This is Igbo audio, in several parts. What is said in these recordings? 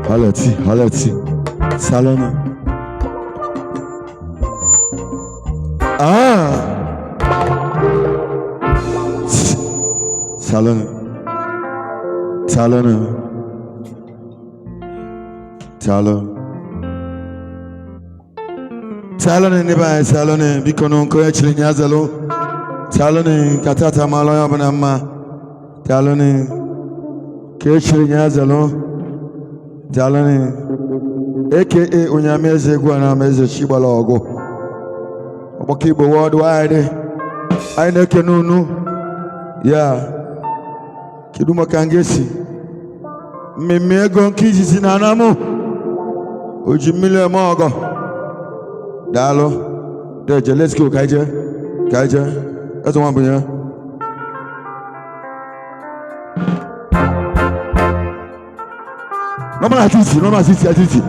Halati. Salome. Salome. Salone ne ba salone bikono ko echiri nyazalo salone katata malo ya bana ma salone ke echiri nyazalo salone aka onyameze gwa na meze chibala ogo obokibo worldwide aina kenunu ya kiduma kangesi mmemme ego nkijisi na anamu ojimile mogo Dalo, Deja, let's go, Kaija. That's one thing. Normal attitude.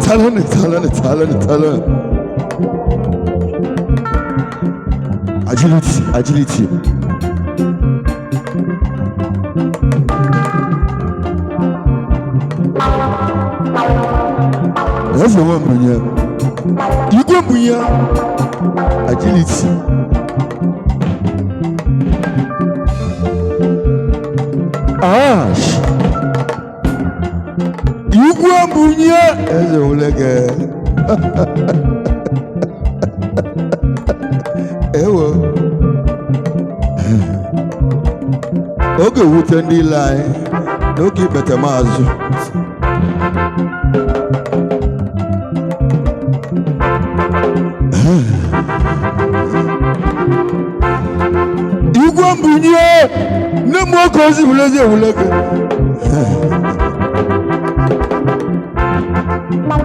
Talent. Agility. That's the one, man. You go, Buya. Agility. You go, Buya. That's the whole again. Okay, who tell the lie? No keep it a mazu. You go Bunye, no more cause you will look.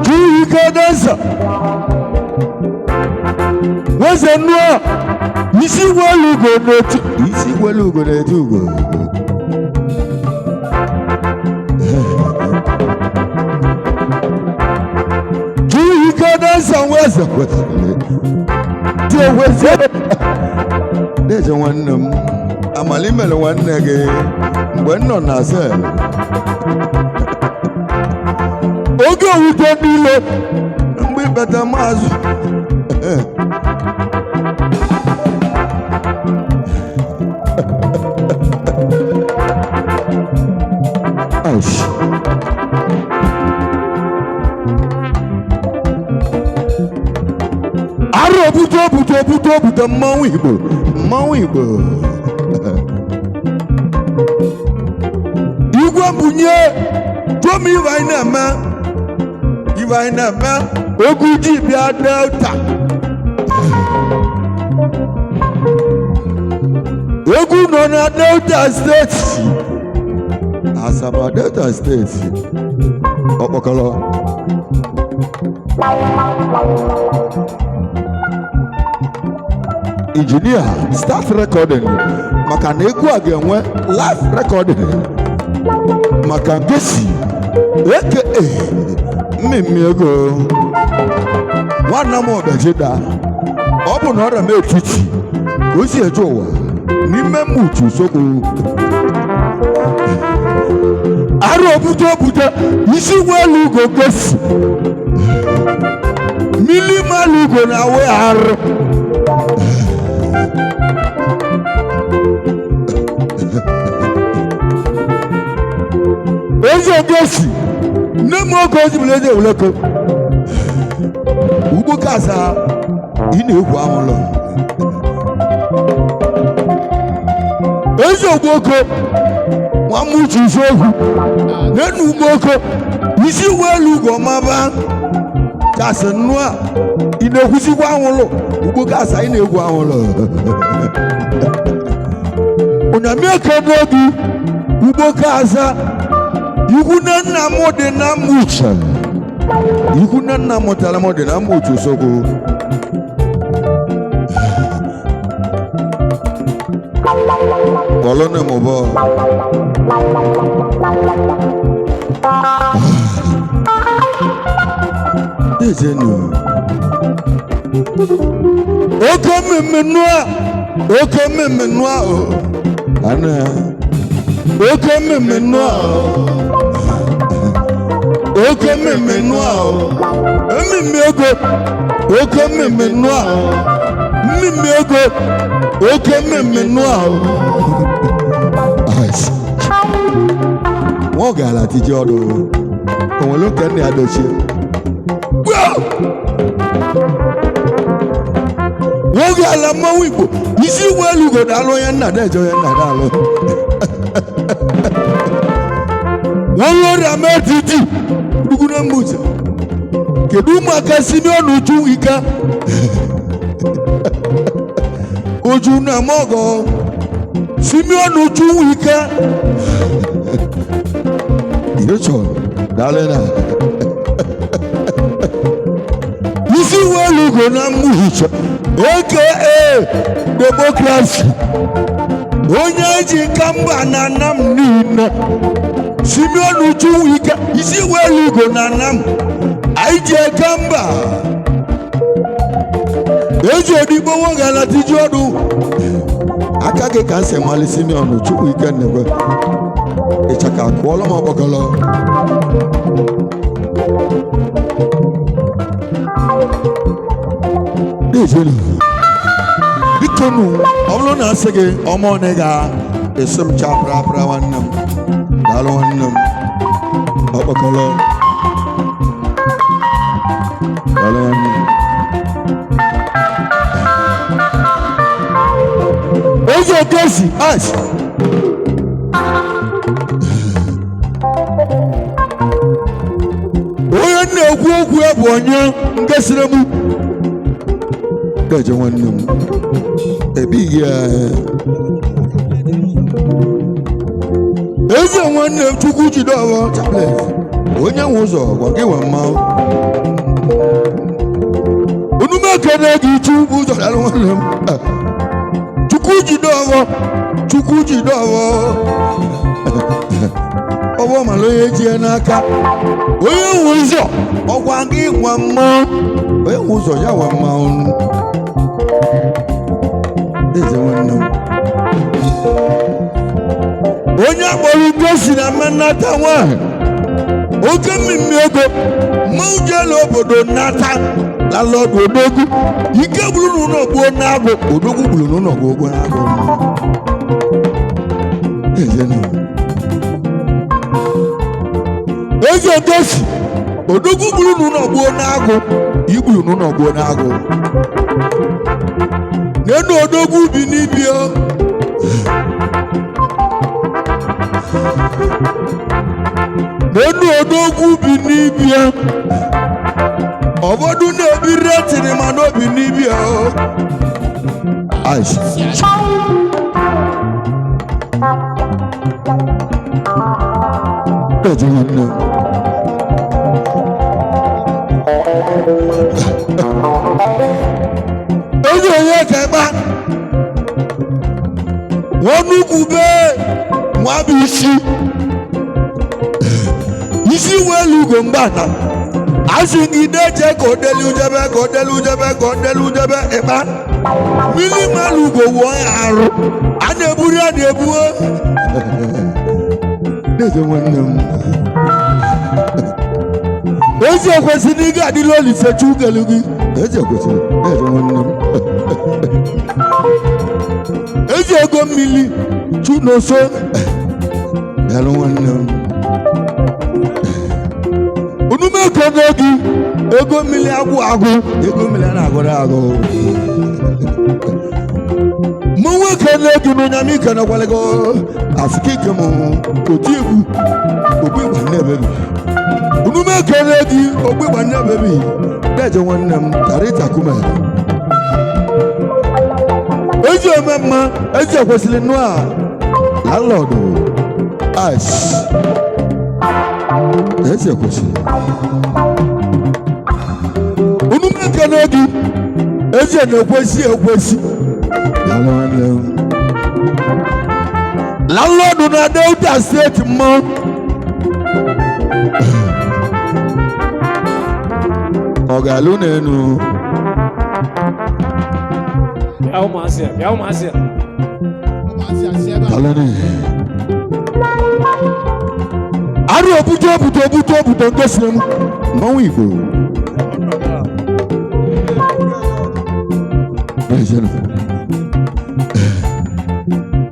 You can answer. What's the no? You see what you go to. You see what you go to do. You can answer. Where's the question? There's a one. I'm a limit one again. When not ourselves. Okay, we can be late. We better mass. Buto Mawibo. You go Bunye, to me right now, Oguji Bia Delta. Ogu Nona Delta State. Asaba Delta State. Opokolo. Engineer, start recording. Makaneku again, live recording. Makangesi, aka MMIMI EGO. One more Bejida. Open order make teach. Go see a Joa. Nimemutu soko. Aro buta. You see where you go guess. Milima lugo na we are. Ezo gesi no more cause blade uloko ugo kasa ine egwu amolo ezo gboko wa muchu sohu nenu gboko isi welu go maba kasa nua ine kwusi kwa amolo ugo kasa ine egwu amolo onamia kadogi ugo kasa Yukuna namode na mucha. Yukuna namota namode na mucho soko. Kolone mobo. Dejenu. Okome menua. Ana. oke mmemme nnọọ oke mmemme nnọọ mmemme ego oke mmemme nnọọ mmemme ego oke mmemme nnọọ wọ́n gàlà àtijọ́ ọdún òun ló kẹ́ ní adọ̀ṣe. wọ́n gàlà mọ́wé ìbò isi wẹ́lú gòdà ló yẹn nà dẹ́jọ́ yẹn nà dá lọ. wọ́n lórí amẹ́tìtì dúkú náà mú jẹ kèdú màkà sí ní ọ̀nà ojú ìka ojú náà mọ́gọ́ sí ní ọ̀nà ojú ìka. Yocho, dalena. Isi welu go na muhicho. AKA democracy. Onye ji kamba na nam nina. Simeon Uchuwika. Isi welu go na nam. Aije kamba. Ejo dibo wanga la tijodu. Akage kanse mali Simeon Uchuwika nebo. Echaka kuola mabokolo. Dejeli. Bikonu. Omlo na sege omo nega. Esum chapra pra wannam. Dalo wannam. Mabokolo. Dalo wannam. Ojo kesi. Ash. Ogwu ebu onye nke sire mu deje nwanne m ebighị eze nwanne m Chukwu jide ọwa Charles onye nwe ụzọ gwa gị nwe mma onume kene gị Chukwu ụzọ dara nwanne m Chukwu jide ọwa ọwọ́ mà ló yẹ jẹ́ n'aka onye nwe ụzọ ọgwa gị nwa mma onye nwe ụzọ ya nwa mma ọnụ eze nwanne m onye akpọrọ ugo si na Nnata Nwunye oke mmemme ego mmanwụ jelu obodo Nnata lalọdụ odogwu ike gburu n'ụlọ gbuo n'agụ odogwu gburu n'ụlọ gbuo n'agụ eze nwanne m ezi otosi odogwu gburu n'ụlọ gbuo n'agụ igburu n'ụlọ gbuo n'agụ n'enu odogwu bi n'ibia n'enu odogwu bi n'ibia ọbọdụ na-ebi retiri ma n'obi n'ibia Oye onye kẹba wọn nukwu bee wọn bụ isi welu ugo mgbata asị gị deje ka odelu ujebe ịkpa mmiri mmalụ ugo wụọ ya arụ a na-eburu ya na-ebuo n'eze nwanne m ezi ekwesịrị ị ga-adịla olise chukelu gị ezi ekwesịrị eze nwanne m ezi ego mmiri chunoso yalụ nwanne m onume ekene gị ego mmiri agwụ ego mmiri a na-agụrụ agụ mmanwụ ekene gị n'onyame ikenekwala gị asịka ike m oti egwu ogbe ịgba nnebebi onume ekene gị ogbe ịgba nnebebi deje nwanne m tarịta kume ezi ome mma ezi ekwesịrị nnụ a landlọdụ ash ezi ekwesịrị onume ekene gị ezi na-ekwesị landlọdụ na Delta steeti mma ọ ga-alụ n'enu bịa ụmụazị obuto nkesinem mmanwụ Igbo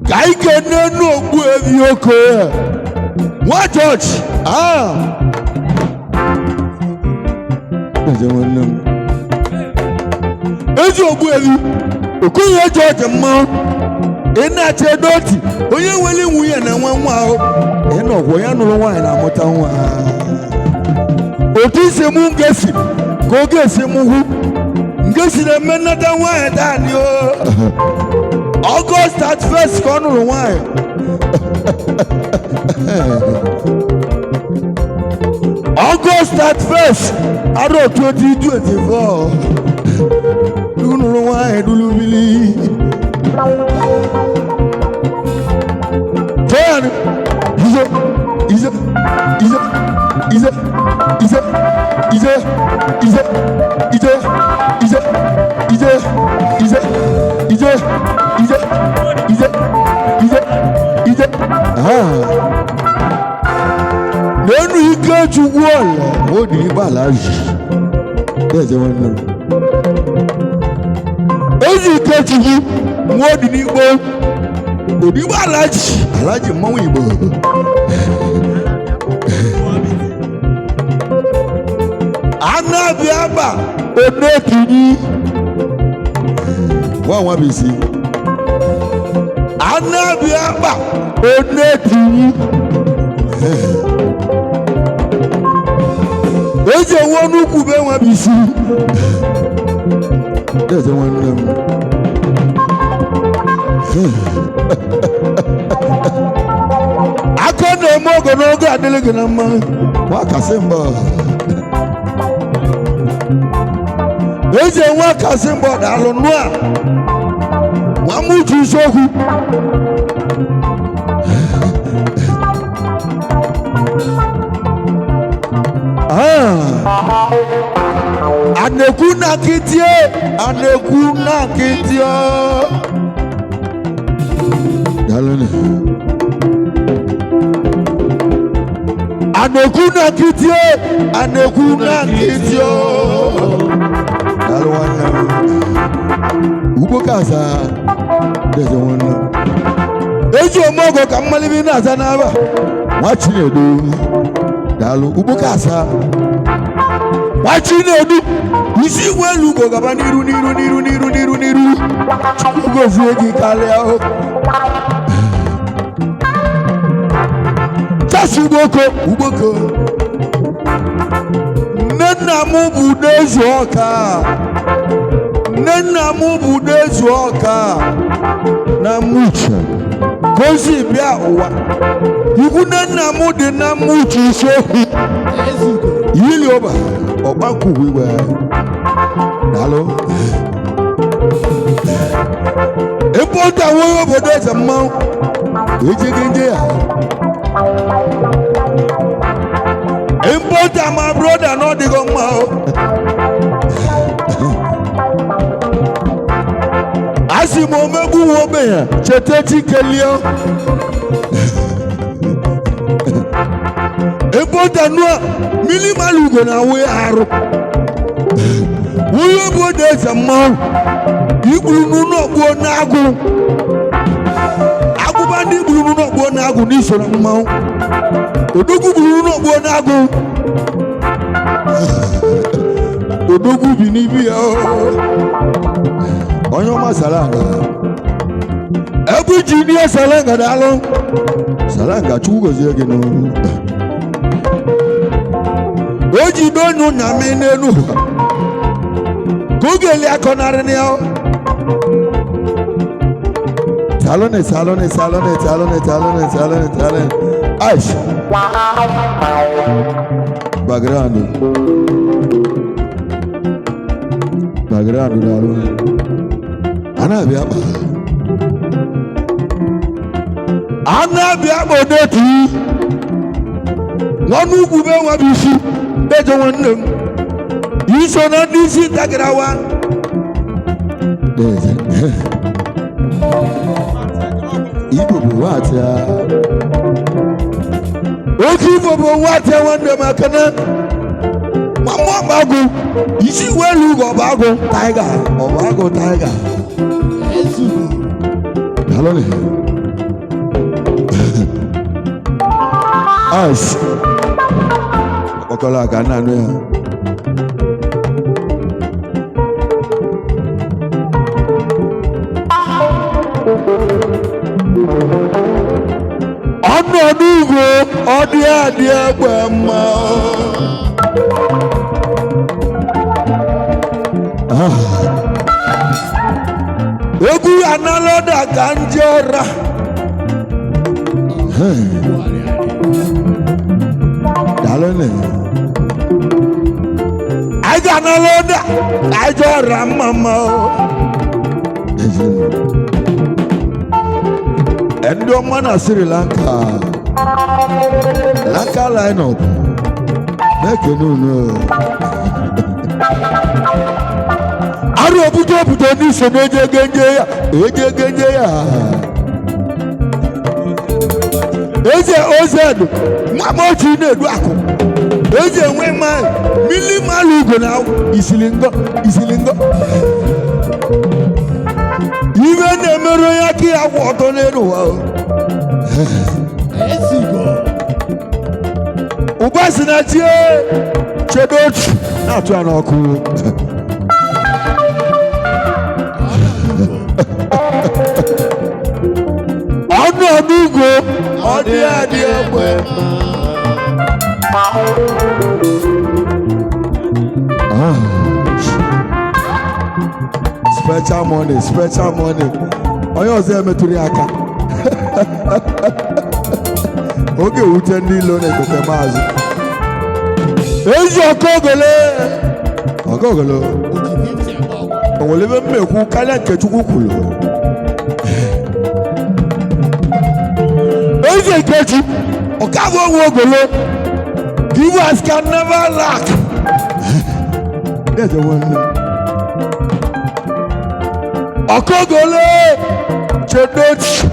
ka anyị kene n'ogbu ebi oko nwa chọọchị ezi ogbu ebi okonye chọọchị mmanwụ ị na-achọ edoti onye nwere nwunye na nwa ahụ ị nọgwụ ya nụrụ nwaanyị na-amụta nwa otu isi mụ ngesi ka oge esi mụ hụ ngesi na-eme nnata nwaanyị taanị August 31st ka ọ nụrụ nwaanyị August 31st arọ 2024 nụrụ nwaanyị dulubili Ten, ize. Nenu ike chukwu ọla o di ibala ji. Eze nwanne m. Ezi ike chukwu nwa o di n'igbo. Odigbo alaji mmanwụ Igbo Anabi aba onekiri nwa bisi Anabi aba onekiri eje nwa n'ukwu be nwa bisi eze nwanne m aka na-eme ogologo adịghị gị na mma nwakasị mbọ eze nwakasị mbọ daalụ nụa nwamuju isiokwu anekwu na kitie Dalone. Anekuna kitio. Dalwana. Ubokaza. There's one. Ejo mogo kamalibi na zanaba. Wachinedu. Dalu ubokaza. Wachinedu. Isi welu go gabaniru niru. Chugo ziegi kaleo. Uboko Nena mu budezu oka na mucha kozi bia uwa igu nena mu de na mucha sohu yili oba obaku wiwe dalo Epota wo bodeza mau ejegenje ya Importer my brother no dey go ma Asimo megu wo be ya cheteti kelio Importer no minimal go na we aro Wo bo dey zaman Ibulu no go na agu Agubandi ibulu no go na agu ni so na ma Odogu buru no gbo na agu Odogu bi ni bi o Onyo ma salanga Ebu junior salanga dalo Salanga chugo zege no Oji donu na menenu Gogeli akonare ni o Salone Aish Background dalo Anabia bodeti Wanu gube wabisi Bejo wanem Iso na disi tagrawa Ibu buwata Oki bobo wate wande makana. Mama bago. Isi welu go bago tiger. Obago tiger. Hello ne. As. Okola kana no ya. Ọnọdụgo ọdị adị egbe mma egwu analoda ka ndị ọra dalene aga analoda ka ndị ọra mma ndị ọma na Sri Lanka line-up na-ekene unu arụ obodo n'iso na-eje genje ya eze ozed nwamochi na-edu akụ eze enwe mili malụ ugo na isilingo iwe na-emerụ ya ka ya kwụ ọtọ n'elu ụwa Ubasin na tie chedo otu na-atụ ya n'ọkụ ọnụ ọdụgo ọ dị adị egbe special money onye ọzọ emetụrụ ya aka oge wute ndị ilo na-ekpete maazị ezi ọkọgolo o nwere ebe mmekwu karịa nke Chukwu kwuru ezi Nkechi ọkabụ onwe ogolo givers can never lack ọkọgolo chedochi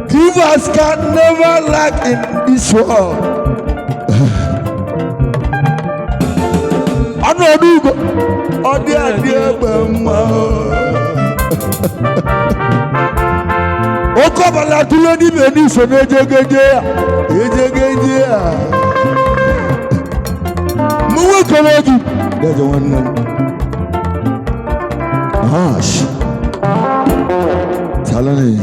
givers can never lack in this world. Ọnọdụ ugo ọ dị adị egbe mma oke ọbala tụle n'ime n'iso na-ejegeje ya mụ nwekere gị gaje nwanne m talani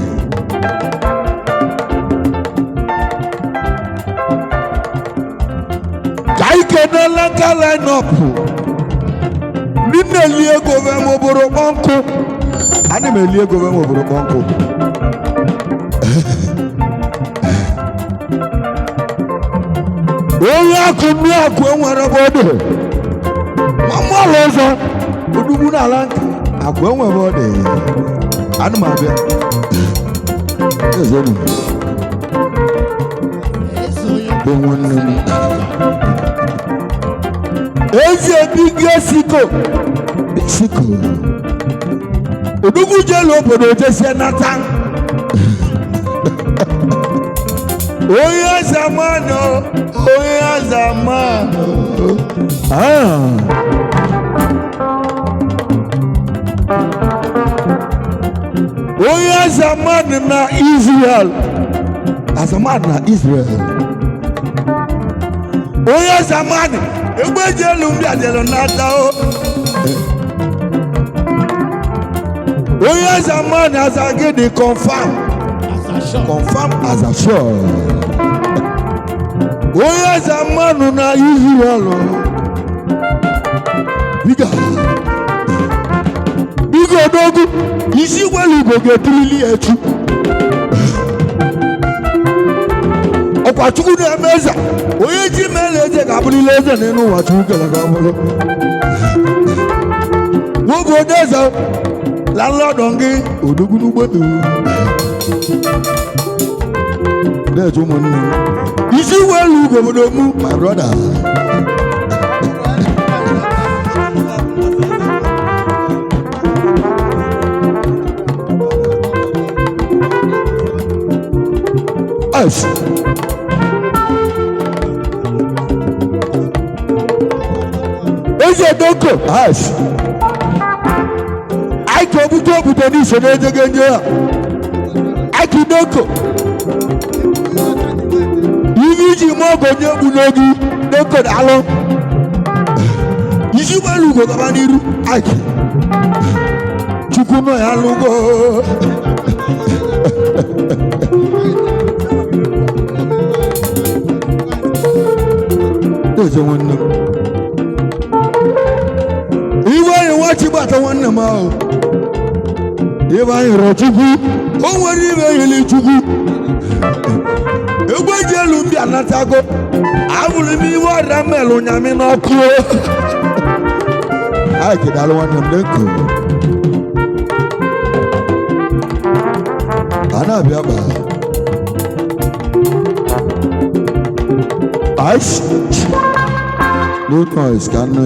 na Lanka line-up nínú èlì ego bẹ́ẹ̀ mo boro pọ́nkú àní mi èlì ego bẹ́ẹ̀ mo boro pọ́nkú onye akụnụ akụ enwere bọdụ mama ọrụ ọzọ odugbu na Lanka akụ enwere bọdụ anụ m abịa ezenu bụ nwanne m ezi ebige siko odugwu jelu obodo jesie Nnata onye zamano onye zamani na Israel onye zamani egbe jelu ndị adịrị Nnata onye zamani azagidi confirm as a sure onye zamani na Israel biga odogu isi welu ugo ga-etirili echu ọkwa Chukwu na-eme eze onye ji mere eze ga-abụrịla eze n'elu ụwa Chukwu kere ka ọ bụrụ nwoke onye eze lalọdọ gị odogwu n'ugbo na-eje ụmụnne isi welu ugo obodo mu my brother eze doko as aiki obuto n'iso n'ejege nje ya aiki doko ibi ji mogo nye bu n'ogi doko dalo isi gbalugo gaba n'iru aiki Chukwuma ya lugo Doze nwanne iwe anyị nwachi gbata nwanne m ahụ ibe anyị rọ Chukwu o nwere ibe yili Chukwu egbe ji elu mbịa natago abụrụ m iwe ọrịa mmelụ nyamị n'ọkụ anyị kedalụ nwanne m n'eko a na-abịa ba Ice. No noise, can you?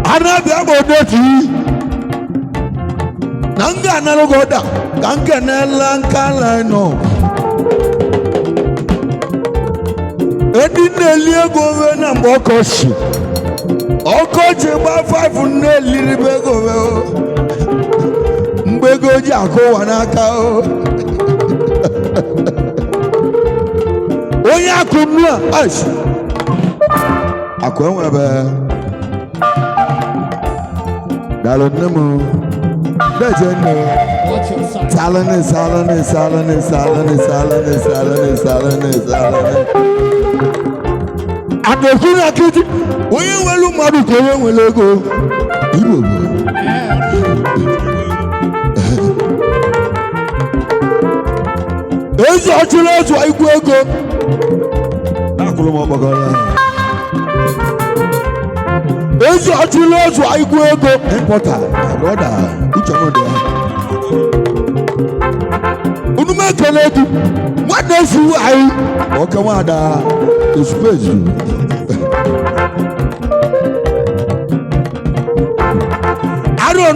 Anabia bodoti. Nanga nalogoda. Kanke nelankala no. Edineliye gowe na mbokoshi. Okoche ba 5 n'eliri bego o mbego ji akọwa n'aka o onye akụnụ a ash akụ enwebe dalo nemu deje nne salane adekuru akiti onye nwelu mmadụ ka onye nwere ego Igbo ezi ọchụrụ otu ikwu ego na-akwụrụ m ọgbagọrọ ezi ọchụrụ otu ikwu ego importa broda uchemodo ya unume ekele gị nwanne esi anyị ọka nwada espezu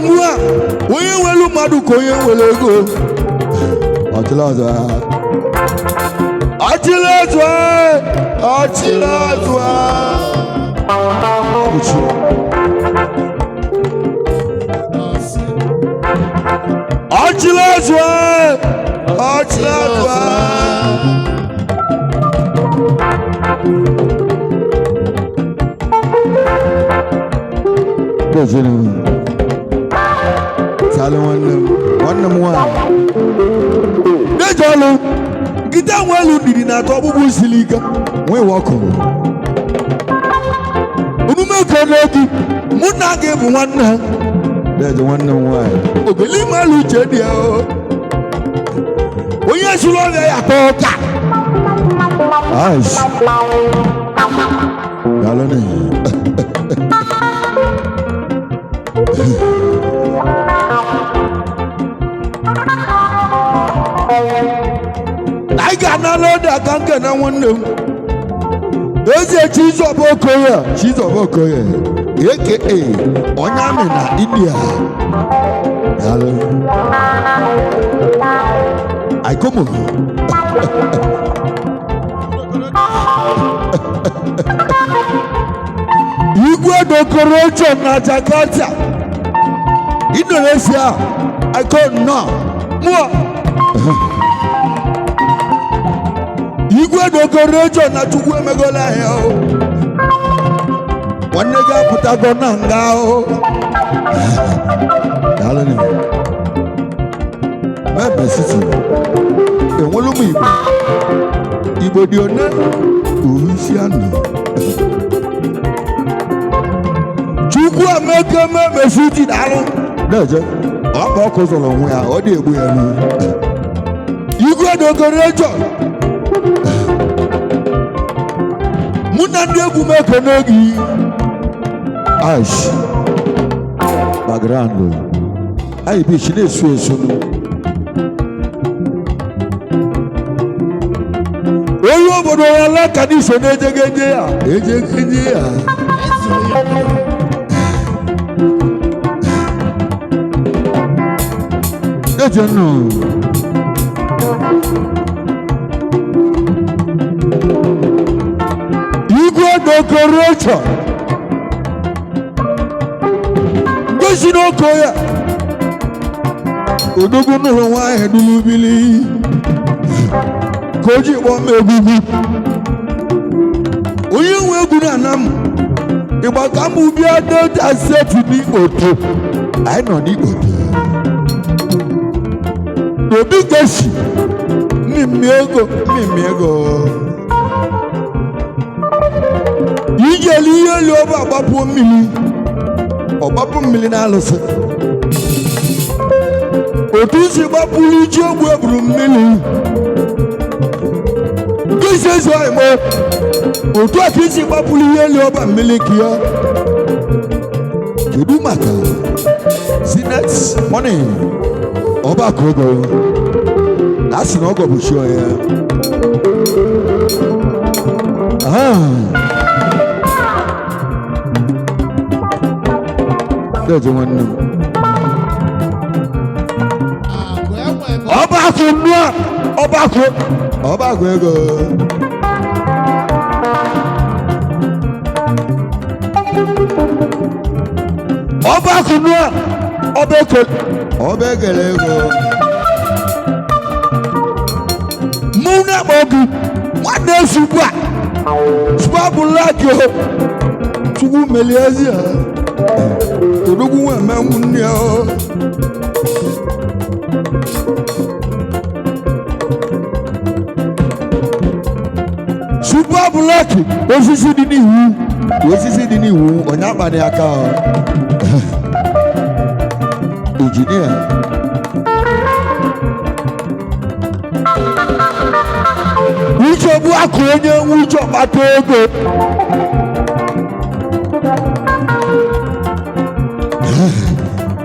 Nua onye nwelu mmadụ ka onye nwere ego ọchịlọzọ Sale wannan wa dejolu gita nwelu ndidi na to bubu siliga we woko unume konogi muna ge bu nwanna deje wannan wa ogeli malu chedi o onye sulo ya to ka aish galone I got no load that can't get no one new. There's a cheese of Okoya, aka Onyamina, India. Hello. I come on. You go to Korocho, Jakarta, Indonesia. I call now. More. Igwe dokorejo na chukwu emegola ya o nwanne ga pụtago na nga o dalani ebe sisi enwelu mu Igbo di one orusi anu chukwu ameke meme siti dalu deje ọkọ kozolo onwe ya ọ dị egbu ya nu Igwe dokorejo Muna ndegu meko nogi Aish Bagrando Ai bichi ne suwe sunu Oyo obodo ya laka ni so nejegenje ya Ejegenje ya Ejenu. Igwe decoration. Gosi n'oko ya. Odogo n'ụlọ nwanyị dulubili. Koji kpọm egugu. Onye nwe egwu na-anam. Ịgba ka m bịa dota seti n'Igboto. Anyị nọ n'Igboto. Obi gosi. Mmemme ego. Ijeli ihe elu ọba agbapụ mmiri. Ọgbapụ mmiri na-alụsị. Otu si gbapụrụ iji ogbu eburu mmiri. Gosi ezo imo. Otu aka isi gbapụrụ ihe elu ọba mmiri ka ya. Kedu maka Sinet money ọba kogo. Asị na ọgọ bụ shio ya. Deje nwanne m. Ọba akụ nnụọ. Ọba akụ ego. Ọba akụ nnụọ. Ọba ekele ego. Mụ na-akpọ gị. Nwanne nsogbu a. Sugbu abụla gị o. Chukwu melie ezi ha. Odogwu nwa emenwu nne ya o. Sugbu abụla gị. Osisi dị n'iwu. Onye akpani aka o. Injinia. Uche bụ akụ onye nwe uche ọkpata ego.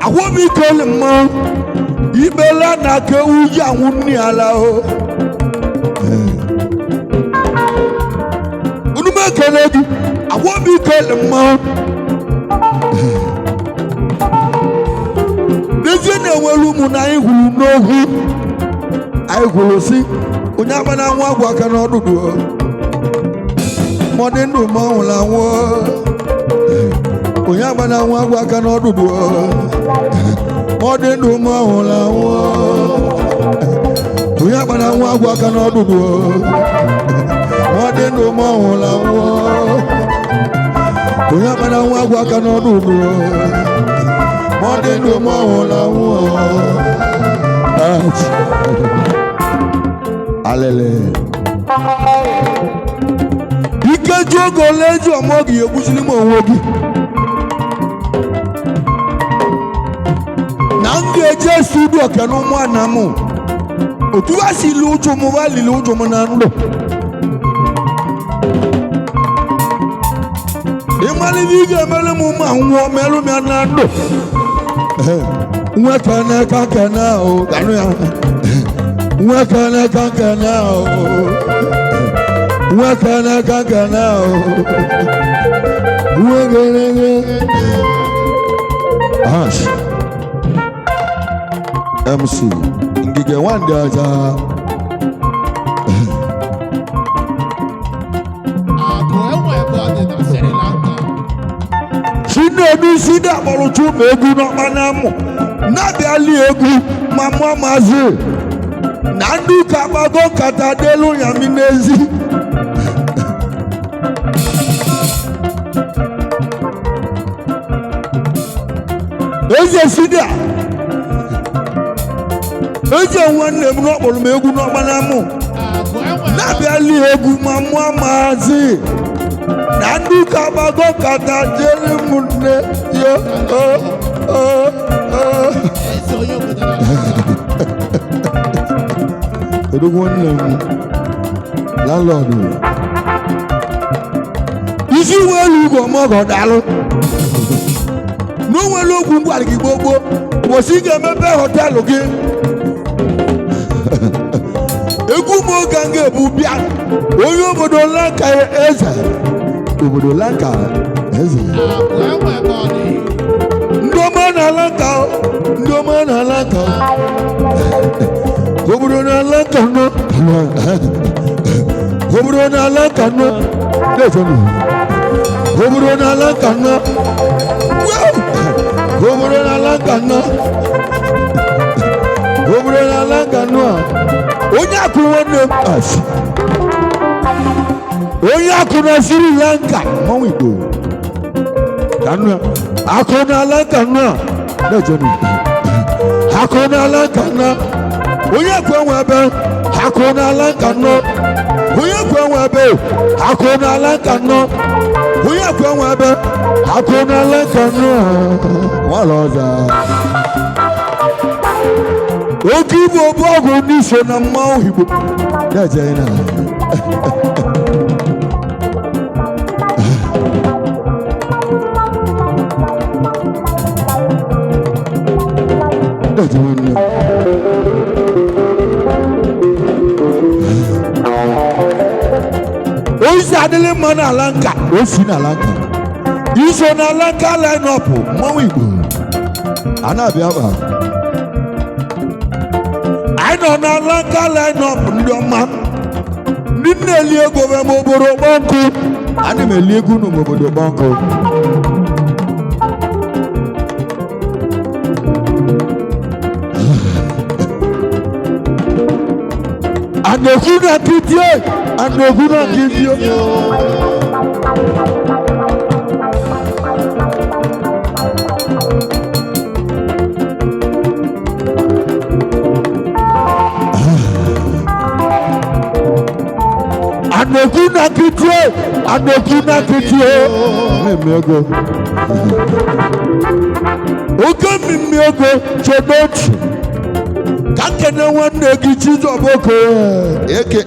Agwọm ikele mmanwụ. Ibela na ka ewu ji anwụ nni ala o. Unu m ekele gị. Agwọm ikele mmanwụ. N'ezie na-enwere ụmụ na anyị hụrụ n'ogwu. Anyị hụrụ si onye agba na nwa agwa aka n'ọdụdụ. Mọdụ ndụ ma ọ nwụrụ anwụ. Onye agba na nwa agwa aka n'ọdụdụ. Mọdụ ndụ ma ọ nwụrụ anwụ. Onye agba na nwa agwa aka n'ọdụdụ. Mọdụ ndụ ma ọ nwụrụ anwụ. Onye agba na nwa agwa aka n'ọdụdụ. Mọdụ ndụ ma ọ nwụrụ anwụ. Alele. Ike ji oge ole ji ọmọ gị egbuzili m onwe gị. Na m ga-eje studio kene ụmụnna m. Otu ha si li ụjọ m ba lili ụjọ m na ndụ. Ịmalite ị ga-emere m ma nwụọ merụ m ya na ndụ. Nwa kene ka kene ahụ ganụ ya. Nwekene kankana o. Nwekene kankana o. Nwekene. Ash. MC. Ngige wande aja. Chinedu sida bọlụtụ ma egwu n'ọkpa na-amụ. Na-abịali egwu ma mụọ maazị. Na ndị ka agbago nkata delu yami n'ezi. Eze sida. Eze nwanne m n'ọkpọrọ m egwu n'ọkpa na-amụ. Na-abịali egwu ma mụọ maazị. Na ndị ka agbago nkata delu m n'ezi. Odogwu nne m. Landlord. Isi welu ugo ọmọgọ dalụ. N'onwere okwu ngwara gị gbogbo. Ụbọchị ga-emepe họtelụ gị. Egwu m oge m ga-ebu bịa. Onye obodo Lanka eze. Obodo Lanka eze. Ndị ọma na Lanka. Ndị ọma na Lanka. na lankano obro na lankano lejonu obro na lankano obro na lankano obro na lankano onye akuru wonne asi onye akuru Sri Lanka monwe go kanu akuru na lankano lejonu akuru na lankano onye kwa nwebe akona lankano onye kwa nwebe akona lankano onye kwa nwebe akona lankano waloza okibo bogo niso na mawhibo dajaina dajaina Oisadele mana lanka, osina lanka. Iso na lanka line up, mawigo. Ana biaba. I know na lanka line up ndoma. Ninne liego be moboro banko. Ani me liego no moboro banko. Anokuna kitie. Anokuna kitie. Anokuna kitie. Anokuna kitie. Mimiego. Oke mimiego chedot. Kakene wande gichizo boko aka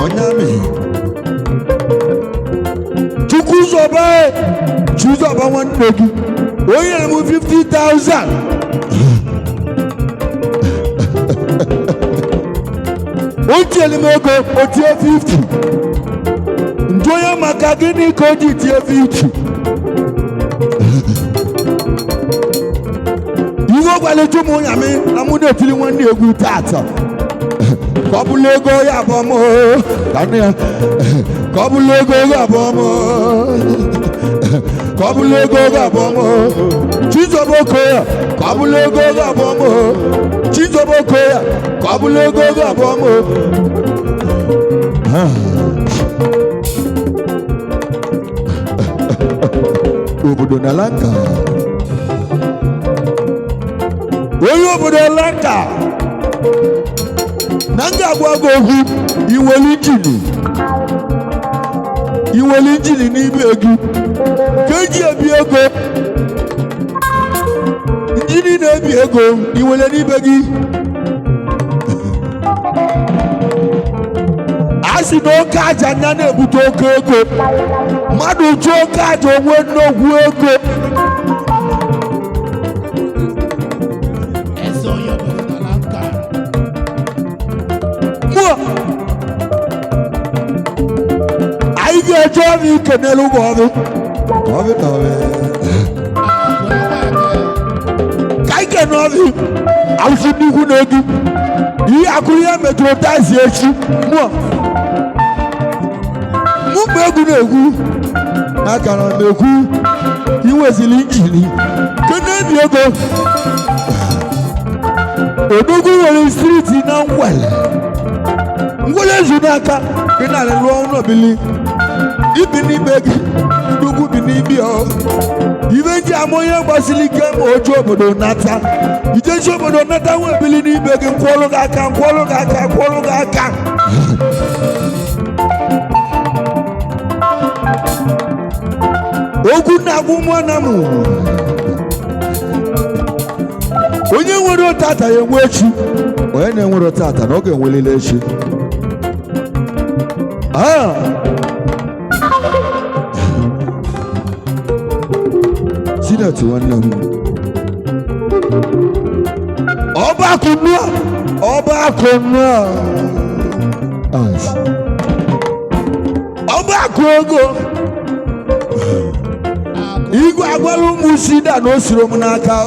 onyame Chukwuzoba Chuzoba wande gi oye mu 50,000 Ojeli mego otie 50 Njoya makagini koji tie 50 Iwo gwale tumu nyame amude tili wande egu tata Kabulego ya bomo Kania Kabulego ya bomo Kabulego ya bomo Chizoboko ya Kabulego ya bomo Chizoboko ya Kabulego ya bomo Obodo na lanka Oyo obodo lanka Nanga gwago hu iweli jini ni ibe egu keji ebi ego jini na ebi ego iwele ni ibe gi asi no kaja nya na ebuto oke ego madu tu kaja onwe n'ogwu ego Johnny Canelo Bobo. Kaike novi. Ausini kunegi. Yi akuya metrotazi echi. Mu megu negu. Akara megu. Iwezili injili. Kene biego. Odogu wole street na ngwele. Ngwele junaka. Kena le lo no bili. Ibi ni begi, dugu bi ni bi o. Ibeji amoye basilike ojo obodo Nnata. Ijeji obodo Nnata we bili ni begi kwolo ga aka. Ogu na gumwa na mu. Onye nwere tata ye nwe echi. Onye na nwere tata na oge nwelele echi. Sinati wannan Ọba kunua Ọba kogo Igwe agwalu musida no siro munaka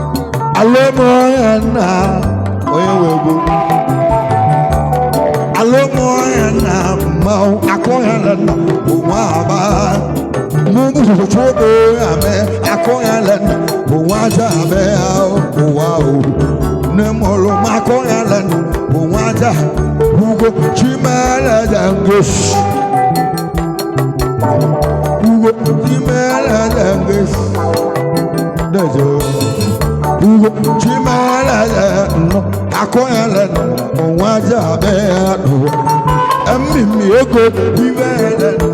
Alomoyana, oyewego. Alomoyana, mau akoyana, uwaba. Mungu chochobo ame akoyana, uwaja ame uwao. Nemolo makoyana, uwaja. Ugo chimala dangus. Ugo chimala dangus. Dejo. Ugo chimala no akoyala no waja be no. Emimi ego bivela no.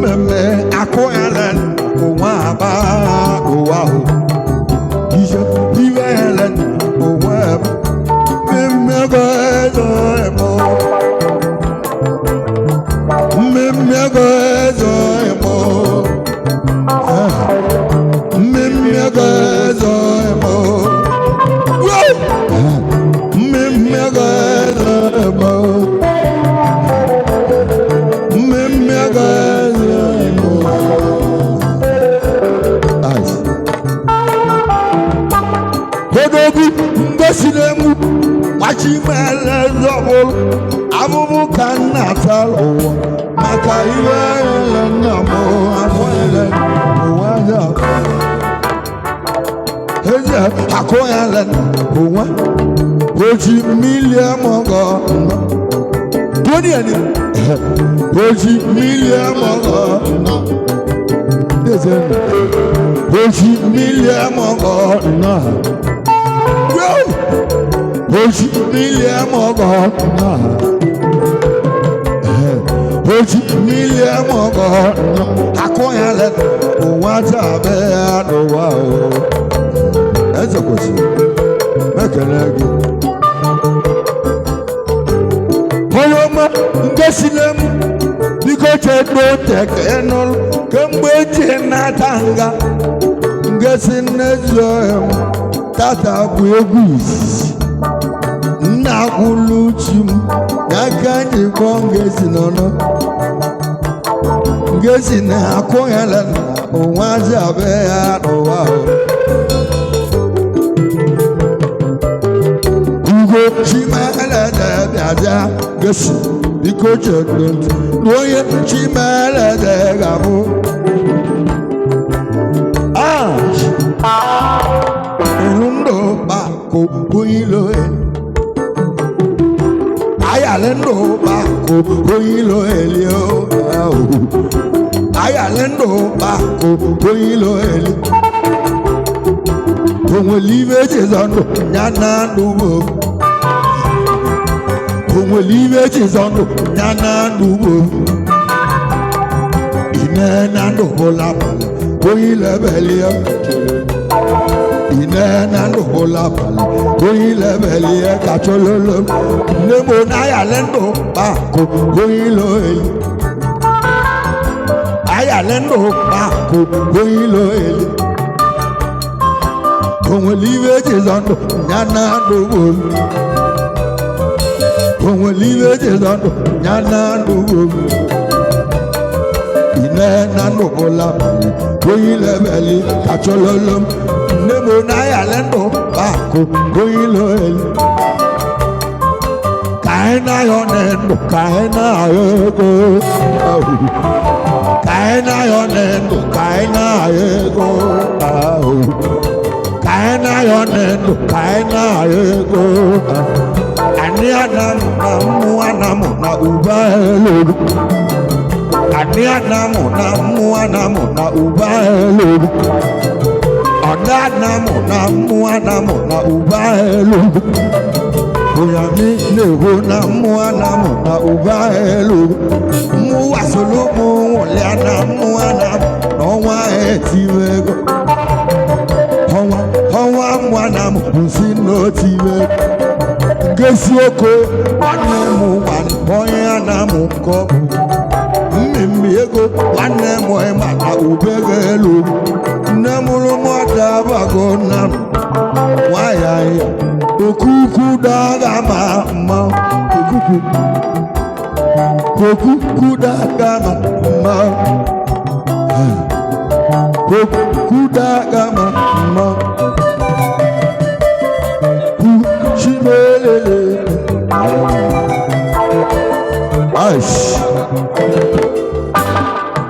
Meme akoyala no waba no waho. Isha bivela no waba. Meme go emo. Meme go emo. Abubu kanata lo maka iwe ngamo akwele uwaja heja akoyala uwa oji million mogo doni ani oji million mogo dezen oji million mogo na oji million mogo na oji million mogo akoyala uwaja be adowa o eze kosi mekelege oyoma ngesilem biko chedo tekenol kemgbe je natanga ngesinezo tata bu egwu nna kuluchim yakanyi kongesi nono ngesi na akoyala uwaja be adowa o chimala da biaja gesi biko chedon doye chimala da gamu inundo bako builo ayalendo bako builo elio ayalendo bako builo elio Onwe live jizando nyana nubo Onwe live jizando nyana nubo Inena nubo lapale Oile belia Inena nubo lapale Oile belia kachololo Nemo nayalendo bako Oilo eli Ayalendo bako Oilo eli Onwe live jizando nyana nubo Onwe live jizando nyana nubo Inena nubo lapale Oile beli kachololo Nemo nayalendo bako Oilo eli Kaina yonendo kaina yego Kaina yonendo kaina yego Kaina yonendo kaina yego Aniana muanamu na ubalo Aniana muanamu na ubalo Onana muanamu na ubalo Oyami leho na muanamu na ubalo Muwasolo muwoliana muanamu Nowa etiwego Hawa mwanamu nsino tiwe Ngesi oko wanemu wanpoyanamu kobu Mmimi ego wanemu emana ubegelu Nemulu mwada bago namu Wayaya Okuku daga mama Okuku daga mama Kuda gama ma Kushimele Ash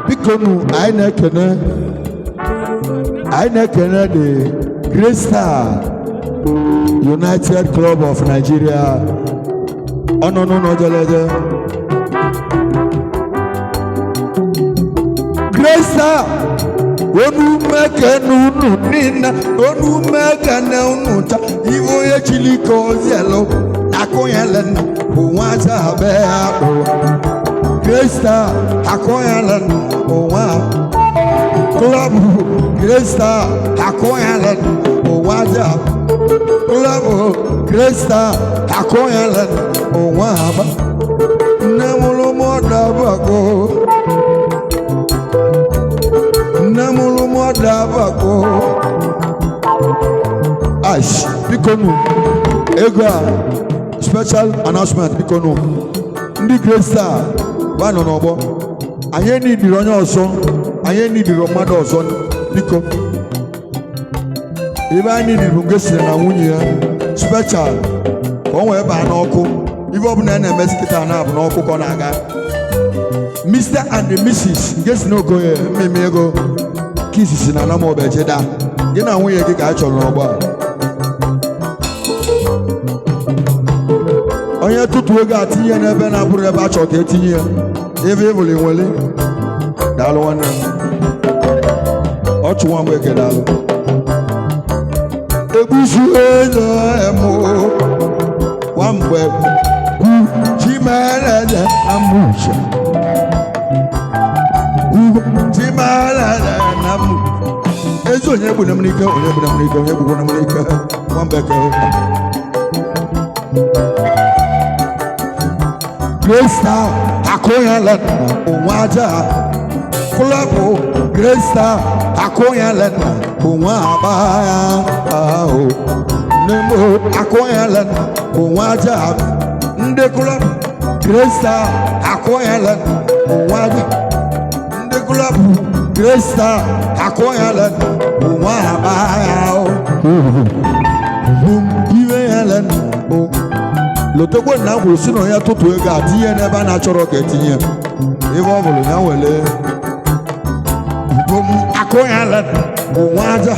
Bikonu aina kene the Great Star United Club of Nigeria no jalede Great Star onu meke nunu nina onu meke nunuta ivo ye chili kozelo akoyelen uwaza be ado Great Star akoyelen uwa club Great Star akoyelen uwaza club Great Star akoyelen uwa ba namulu modabako namulu modabako ash bikonu ego special announcement bikonu ndi Great Star ba no no anye ni di onye oso anye ni di romado oso biko ibe ni di ngesi na nwunye ya special onwe ba na oku ibe obuna na emeskita na abu na oku ko na aga Mr. and Mrs. ngesi no go mmemme ego kisisi na na mo beje da gị na nwunye gị ka a chọrọ n'ọgbọ onye tutu ego atinye n'ebe na-abụrụ ebe a chọrọ ka etinye ya ebe ebuli nwere daalụ nwanne ọ chụwa mgbe eke daalụ egbusu eze emo kwa mgbe ku chimerede amusha chimerede na mu ezi onye egbu na mnike onye egbu na mnike onye egbu na mnike kwa mgbe eke Great Star akoyalen onwaja club Great Star akoyalen onwaba o nemo akoyalen onwaja nde club Great Star akoyalen onwaja nde club Great Star akoyalen onwaba o iwe yalen o lotokwe na kwuru si na ya tụtụ ego atinye n'ebe a na-achọrọ ka etinye ebe ọ bụrụ ya wele bom akụnyala nwa aja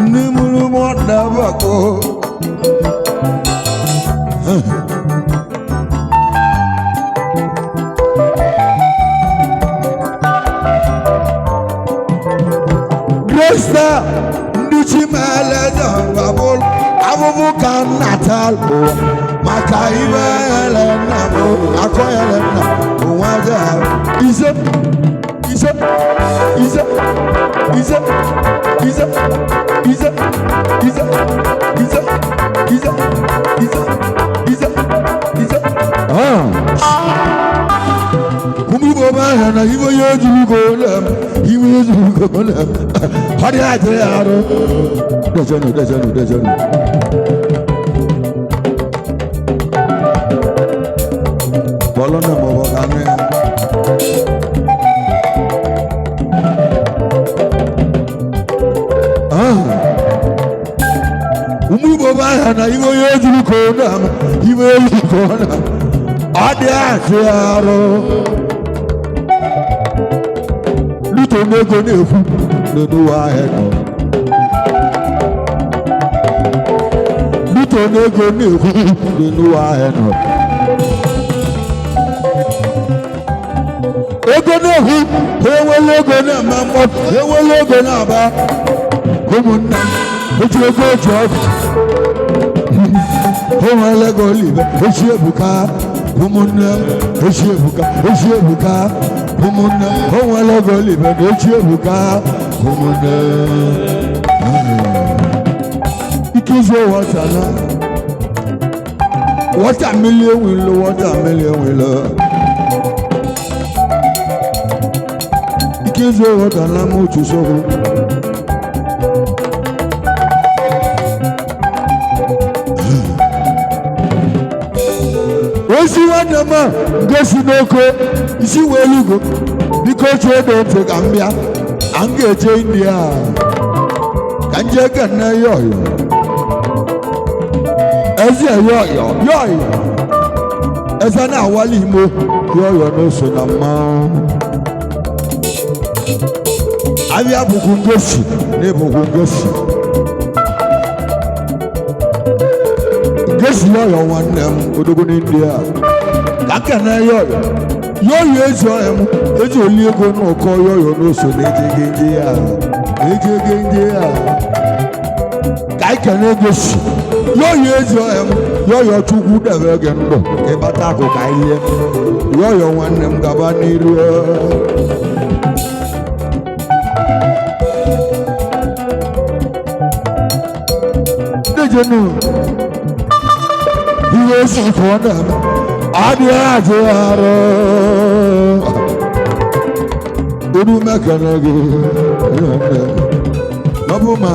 ndị mụrụ m ọdabako Great Star ndị chimelede babụl abụbụ ka Nnata maka ibe elena bụ akọ elena onwaja ize ize ize ize ize ize ize ize ize ize ize ize kumbu baba na ibo yeju golem ibo yeju golem hadi ate yaro dejanu Bolona mo bakane umu baba na ibo yeju kona ibo yeju kona ade asiaro lito nego nefu nenu wa eno lito nego nefu nenu wa eno ego n'ohu ewele ego na-ama mmọ ewele ego na-aba ụmụnna eji ego oji ọgụ ewele ego olive eji ebuka ụmụnne eji ebuka ụmụnne ewele ego olive na eji ebuka ụmụnne ike izu wọta na wọta milion wilo Kizo wota na muchu sogo Osi wadama gosi noko isi welugo biko chedo te gambia angeje India kanje kana yoyo ezi yoyo eza na awali mo yoyo no so na ma avia bukungosi ne bukungosi gesi yoyo nwannem odogo ni India kakana yoyo ezo eji oli ego n'ụkọ yoyo n'oso na-ejegenje ya ka ike na-egosi yoyo ezo yoyo chukwu debe gị ndụ ka ịbata akụ ka ihe yoyo nwanne m gaba n'iru dejenu ihe esi ka ọ na-eme adịghị onu mekana gị n'ọbụ ma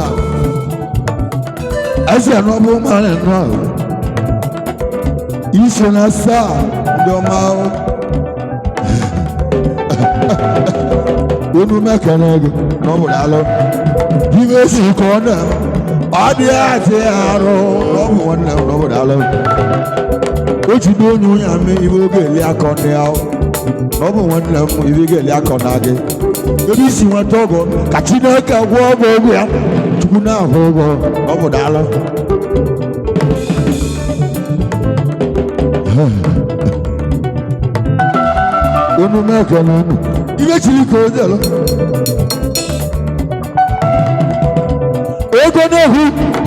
eze n'ọbụ ma na-enọ ise na saa ndị ọma onu mekana gị n'ọbụ daalụ ibe esi ka ọ na ọ dịghị arụ n'ọbụ nwanne m n'ọbụ daalụ o ji n'onye onye ame ibe oge eli akọ ndị ahụ ọ bụ nwanne m ibe ga-eli akọ na gị ebe isi nweta ọgọ ka Chineke gwọọ ọgọ ogwu ya Chukwu na-ahụ ụgwọ ọ bụ daalụ unu meke na unu ibe chiri ka ojelo ego n'ohu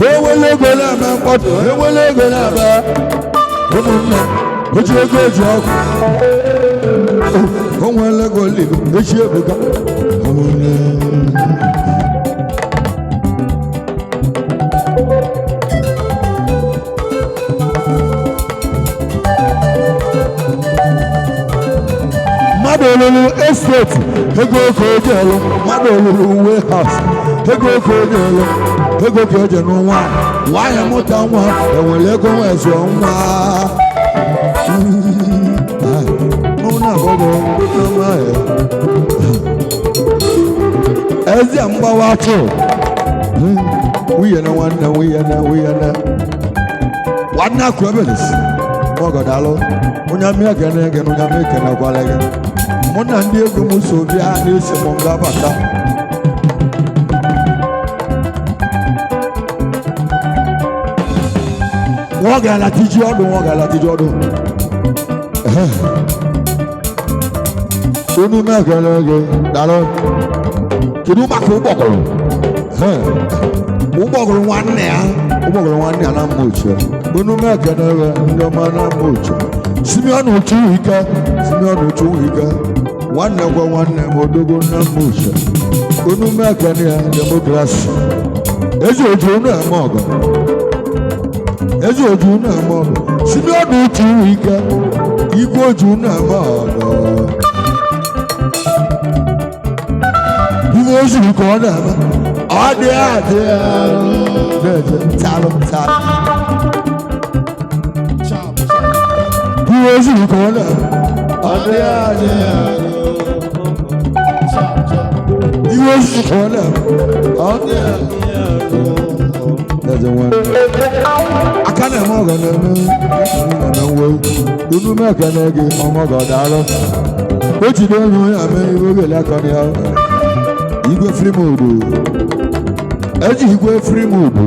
ewele ego na-eme mkpọtụ ewele ego na-eme ụmụnne oji ego eji ọkụ o nwere ego ligo echi ebuga mmadụ olulu esteti ego ka oji elu mmadụ olulu warehouse ego ka oji elu ego ka eje n'ụwa nwaanyị mụta nwa enwere ego nwezu nwa ezi mgbawa atụ nwunye na nwanne akụ ebelis ọgọdalụ onye amị ekene gị na onye amị ekene gwara gị mụ na ndị egwu m so bịa na-esi m nga bata nwa ga-ala tiji ọdụ onu mekele gị dalụ kedu maka ụgbọgụrụ nwanne ya na mma ochie onu mekele gị ndị ọma na mma ochie Simeon Uchuwike nwanne gwa nwanne m odogo na mma ochie onu mekele ya demokrasi ezi oju na-eme ọgụ Simeon Uchuwike igwe oju na-eme ọgụ ozu ka ọ na-eme ọ dị talụ ihe ozu ka ọ na-eme ọ dị ihe ozu ka ọ na-eme ọ dị aka na-eme ọga na-eme nwe unu meka na-ege ọmọgọ daalụ o jide onye onye ame iwe ogele aka na ya igwe frimodu eji igwe frimodu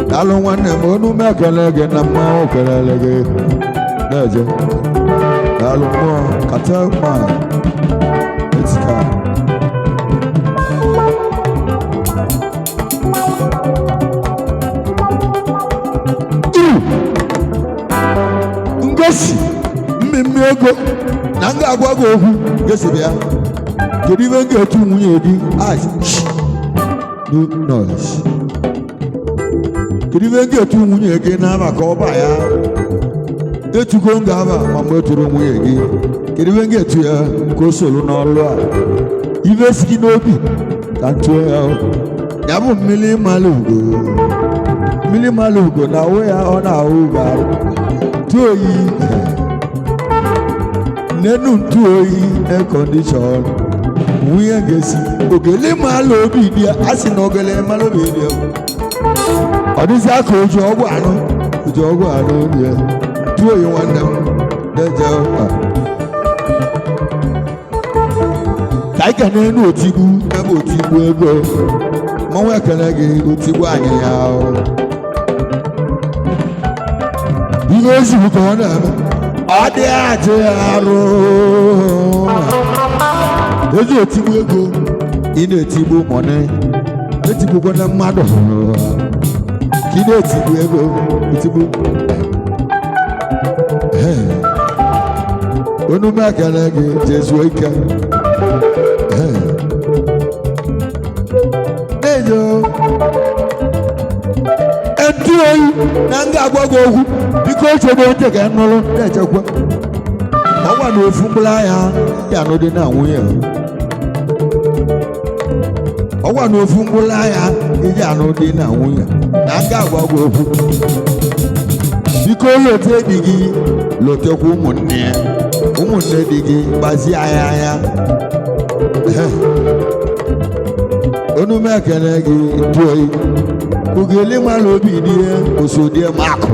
daalụ nwanne m onu mekele gị na mmanwụ kelele gị na-eje daalụ mmụọ kata mma etika ngosi mmemme ego na nga agwa gị okwu gosi bịa kedu ibe m ga-etu nwunye di no noise kedu ibe m ga-etu nwunye gị n'aba ka ọ ba ya etugo m ga-aba ma mgbe eturu nwunye gị kedu ibe m ga-etu ya ka o soro n'ọlụ a ibe si gị n'obi ka ntụọ ya bụ mmiri mmalụ ugo na ahụ ya ọ na-ahụ ugo arụ ntụ oyi nenu ntụ oyi air condition nwunye ga-esi ogele malụ obi dị ya a sị na ogele malụ obi dị ya ọ dịzị aka oji ọgwụ anụ dị ya tụọ oyi nwanne m na-eje ụka ka anyị ka n'elu otigbu ebe otigbu ego mmanwụ ekele gị otigbu anyị ya ihe ezigbo ka ọ na-eme ọ dị ajị arụ ezi otigbu ego ị na-etigbu mọnị etigbukwa na mmadụ ka ị na-etigbu ego otigbu onu m ekele gị jezuo ike na-enyo ntụ oyi na nga agwa gị okwu biko ochebe ntị ka nụrụ na-echekwa ọgwa na ofu mkpụrụ anya ya anụ dị na nwunye ọgwa na ofu mkpụrụ anya iji anụ dị na nwunye na nga agwa gị okwu biko lote di gị lotekwa ụmụnne di gị gbazie anya onu m ekele gị ntụ oyi ugele mara obi dị ya osodie makụ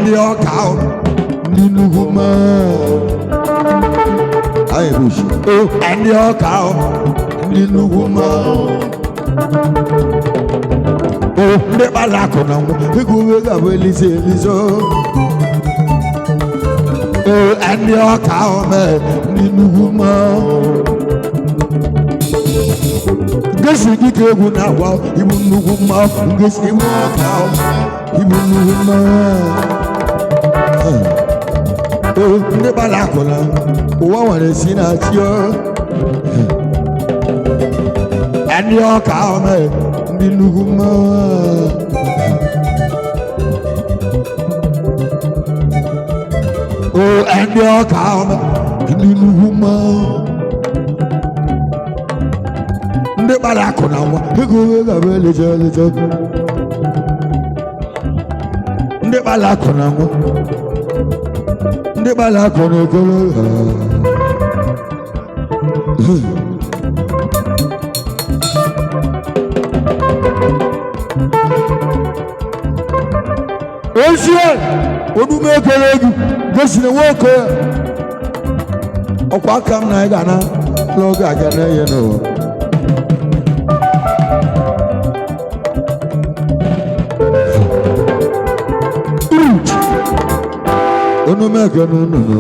ndị ọka ndị nnukwu mma ndị ọka ndị nnukwu mma ndị kpara akụ na nwa ego uwe ga-abụ elize ndị ọka ndị nnukwu mma ngesi dịka egwu na-agwa ibu nnukwu mma ngesi ibu ọka ibu nnukwu mma ndị gbara akụla ụwa nwere si na chi ndị ọka ndị nnukwu mma ndị ọka ndị nnukwu mma ndị gbara akụ na nwa ego ga-abụ eleje ndị gbara akụ na nwa ndị gbara akụ na ekele ozie onume ekele gị gosiri nwoke ọkwa aka m na ị ga na n'oge aga na-enye n'ụwa onu mege n'ụnụnụ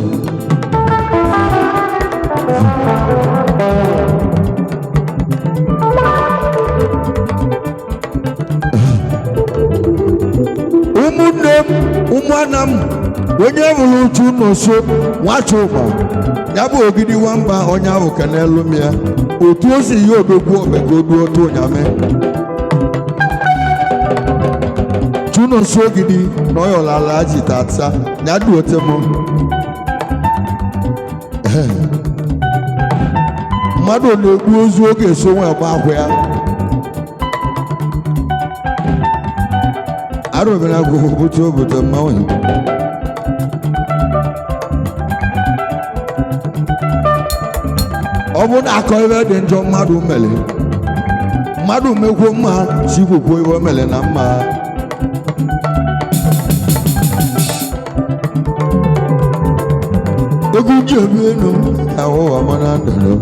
ụmụnne m ụmụnna m onye hụrụ uchu n'oso Nwachukwu ya bụ ogidi nwamba onye ahụ kenelu m ya otu o si ya odogwu omegodu otu onyame chunoso ogidi na oyolala ji tata ya du otemo mmadụ na-ekwu ozu oge eso nwe agba ahụ ya arụbere agụgụ bụta obodo mmanwụ ọ bụ na akọ ebe dị njọ mmadụ mere mmadụ mekwuo mma chikwukwo iwe mere na mma egwu ji ebi enu ahụ amana ndụrụ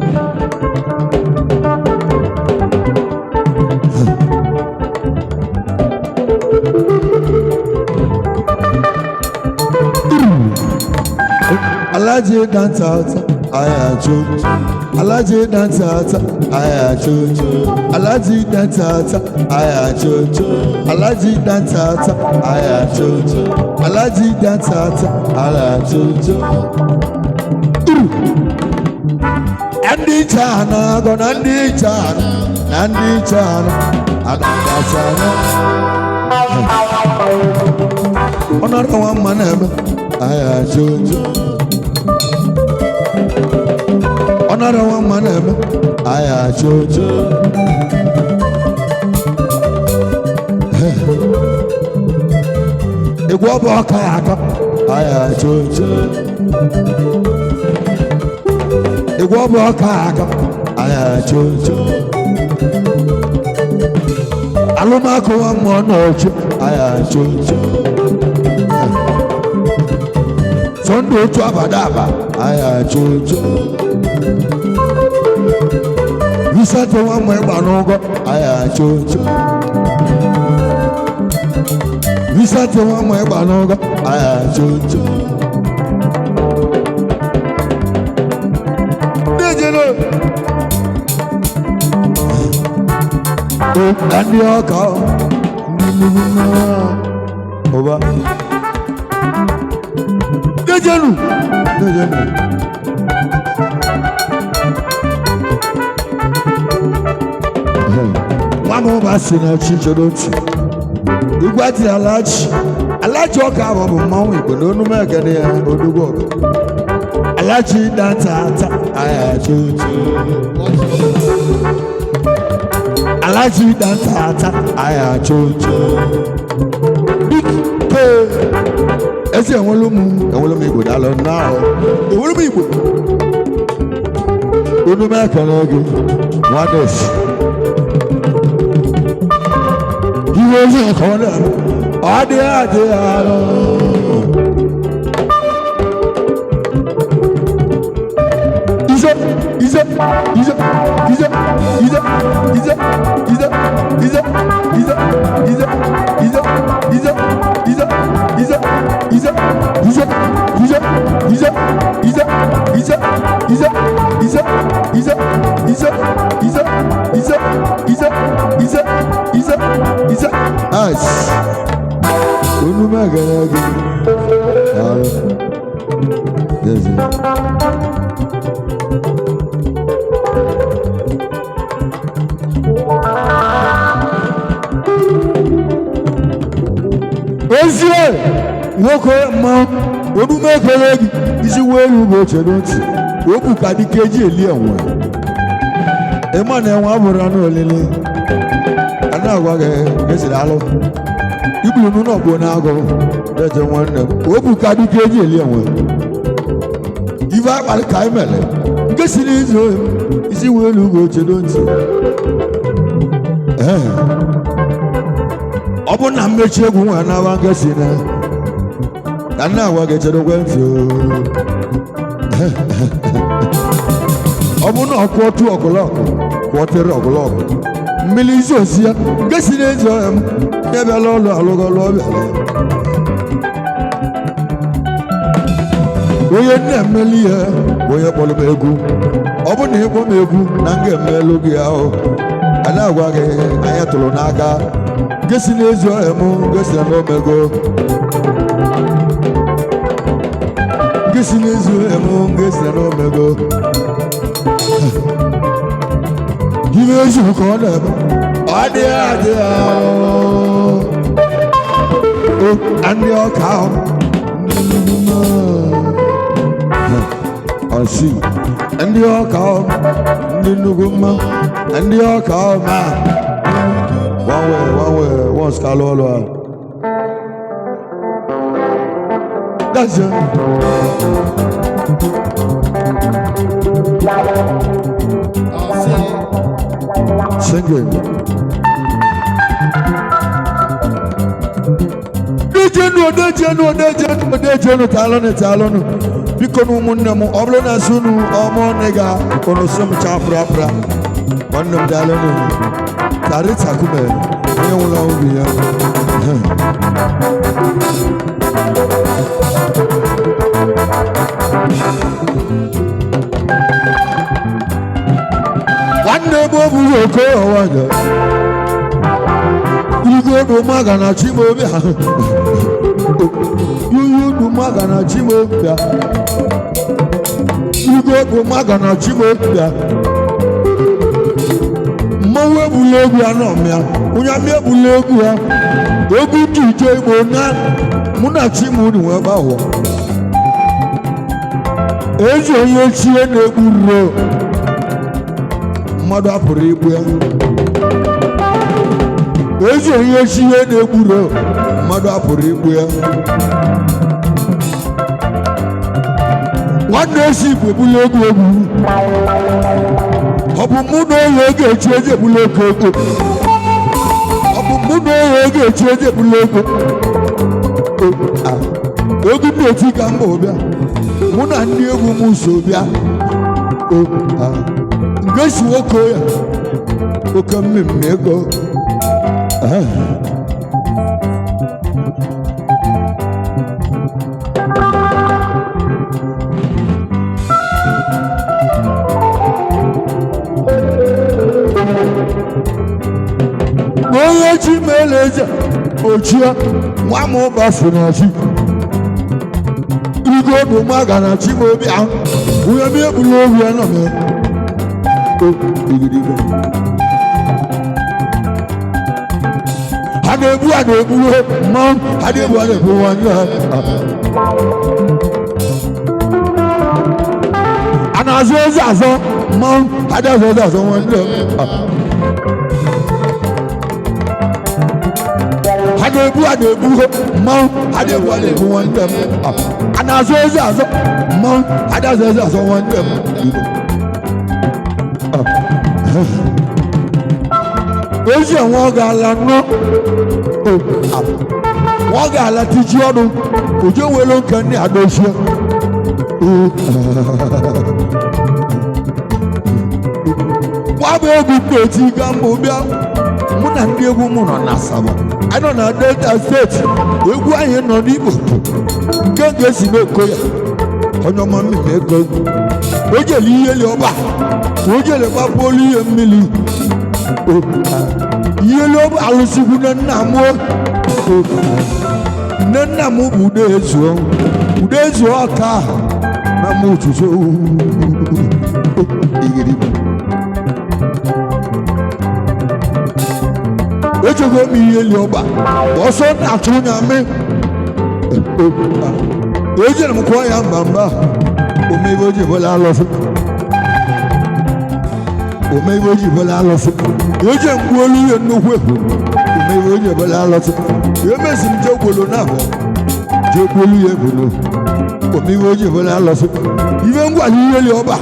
Alaji dance out, aya chuchu. Alaji dance out, aya chuchu. Alaji dance out, aya chuchu. Alaji dance out, aya chuchu. Alaji dance out, aya chuchu. And Nandi chana go nandi chana adanda chana Onara wa manema aya jojo Onara wa manema aya jojo Igwa boka aka aya jojo Igwa boka aka aya jojo Alumako wa monocho aya jojo Sondo tu abadaba aya jojo Visate wa mwebanogo aya jojo Visate wa mwebanogo aya jojo Dejelo Nandi oka Oba Dejelo Mama Ubasin na chichodoti Igwati alaji oka abo mawu igbodo nu megede ya odugo alaji data aya chuchu alaji data aya chuchu big pay ese enwolumu igbo dalo now enwolumu igbo onu megede gi wades Iwe kona ade aro Ize Nice. Unu magana Yes. Ozie woko ma unu magana isi welu go chedoti obu ka dikeji eli enwe e ma na enwe abura na olele ana agwa gesiri alo ibulu nu no bo na ago deje nwanne obu ka dikeji eli enwe iva bal kai mele gesiri izo isi welu go chedoti Obu na mmechi egwu nwa na wa ngesi na kana wa gechedo kwentio Obu na ọkụ ọgụlọgụ kwọtere ọgụlọgụ mmiri isi osi ya ngesi na eji ọya m ya bịala ọlụ alụgọlụ ọbịala onye nne mmeli ya bụ onye kpọrọ m egwu ọ bụ na ịkpọ m egwu na nga emelu gị ahụ a na-agwa gị anya tụrụ n'aka ngesi na eji ọya m ngesi na omego ngesi na eji ọya m ngesi na omego Give us a corner. And your cow. I see. And your cow. And your cow, man. One way, one scalolo. That's it. Singing. Dejeno talonu. Bikonu munnamu oblona sunu omo nega kono sum chapra. Wannam dalonu. Tarita kume. Yewula ubiya. Wanne bobu yoko wanya. You go magana chimobia. You do magana chimobia. You go magana chimobia. mmanwụ ebula egwu ya n'ọmịa onye amị ebula egwu ya egwu dị ije igbo na mụ na chi m unu wee gbahụ ezi onye chie na-egbu ruo mmadụ apụrụ igbu ya ezi onye chie na-egbu ruo mmadụ apụrụ igbu ya nwanne esi igbo ebula egwu egwu ọ bụ mụ na onye ga-echi eze ebula ego ego ọ bụ mụ na onye ga-echi eze ebula ego egwu na-eti ka mba ụbịa mụ na ndị egwu m so bịa nke si nwoke ya oke mmemme ego onye chi meela eze ochie nwa m Ubasin na chi igo bụ maga na chi m obi ahụ onye m ebula obi ya nọ mee ha na-egbu mmanwụ ha na-egbu nwanne ha a na-azụ eze azọ mmanwụ ha na-azụ eze azọ nwanne ha ha na-egbu mmanwụ ha na-egbu nwanne m a na-azụ eze azọ mmanwụ ha na-azụ eze azọ nwanne m ezi enwe ọ ga-ala nọ ọ ga-ala tiji ọnụ oje nwere nke ndị adozie gbaba egwu na-eti ga mba bịa mụ na ndị egwu m nọ na Asaba anyị nọ na Delta steeti egwu anyị nọ n'Igbo nke ga-esi n'oko ya onye ọma mmemme ego o jere ihe li ọba o jere gbapụolu ihe mmiri ihe li ọba alụsịkwu nne nna m bụ ude ezuo ọka ahụ na m ụtụtụ echego m ihe li ọba ọsọ na-achụ onye amị ejere m kwụọ ya mba omeibe oji bụla alụsị eje mgbu olu ihe nnukwu egwu omeibe oji bụla alụsị emesi m jee gwolo na abụọ jee gwolu ya ebolo omeibe oji bụla alụsị ibe ngwala ihe li ọba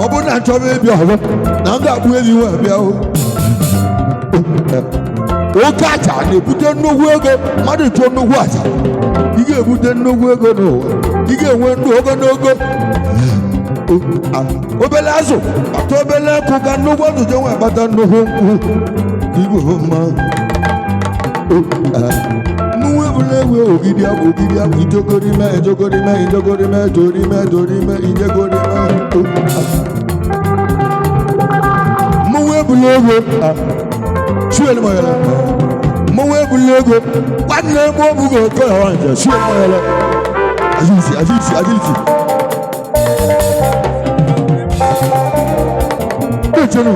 ọ bụ na nchọba ebi ọzọ na m ga-akpụ ebi nwe abịa oke aja na-ebute nnukwu ego mmadụ chọọ nnukwu aja ị ga-ebute nnukwu ego n'ụwa ị ga-enwe ndụ ogologo obele azụ kpata obele nkụ ka nnukwu azụ je nwe akpata nnukwu nkwụ igwe mma nnukwu ebule egwe ogidi abụ ijogorime dorime mmanwụ ebule egwe suel moyala mmanwụ ebule ego nwanne m obugo oke ọha nje suel moyala agility echenu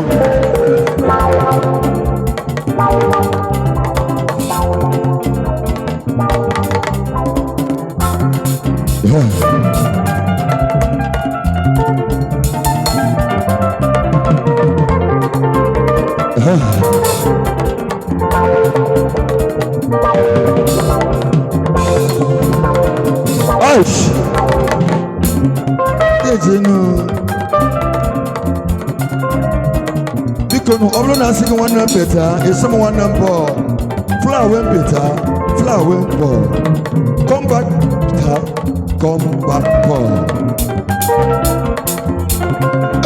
biko ọ bụrụ na asị gị nwanne m peta esi m nwanne m bọọ flower peta flower bọọ come back bọọ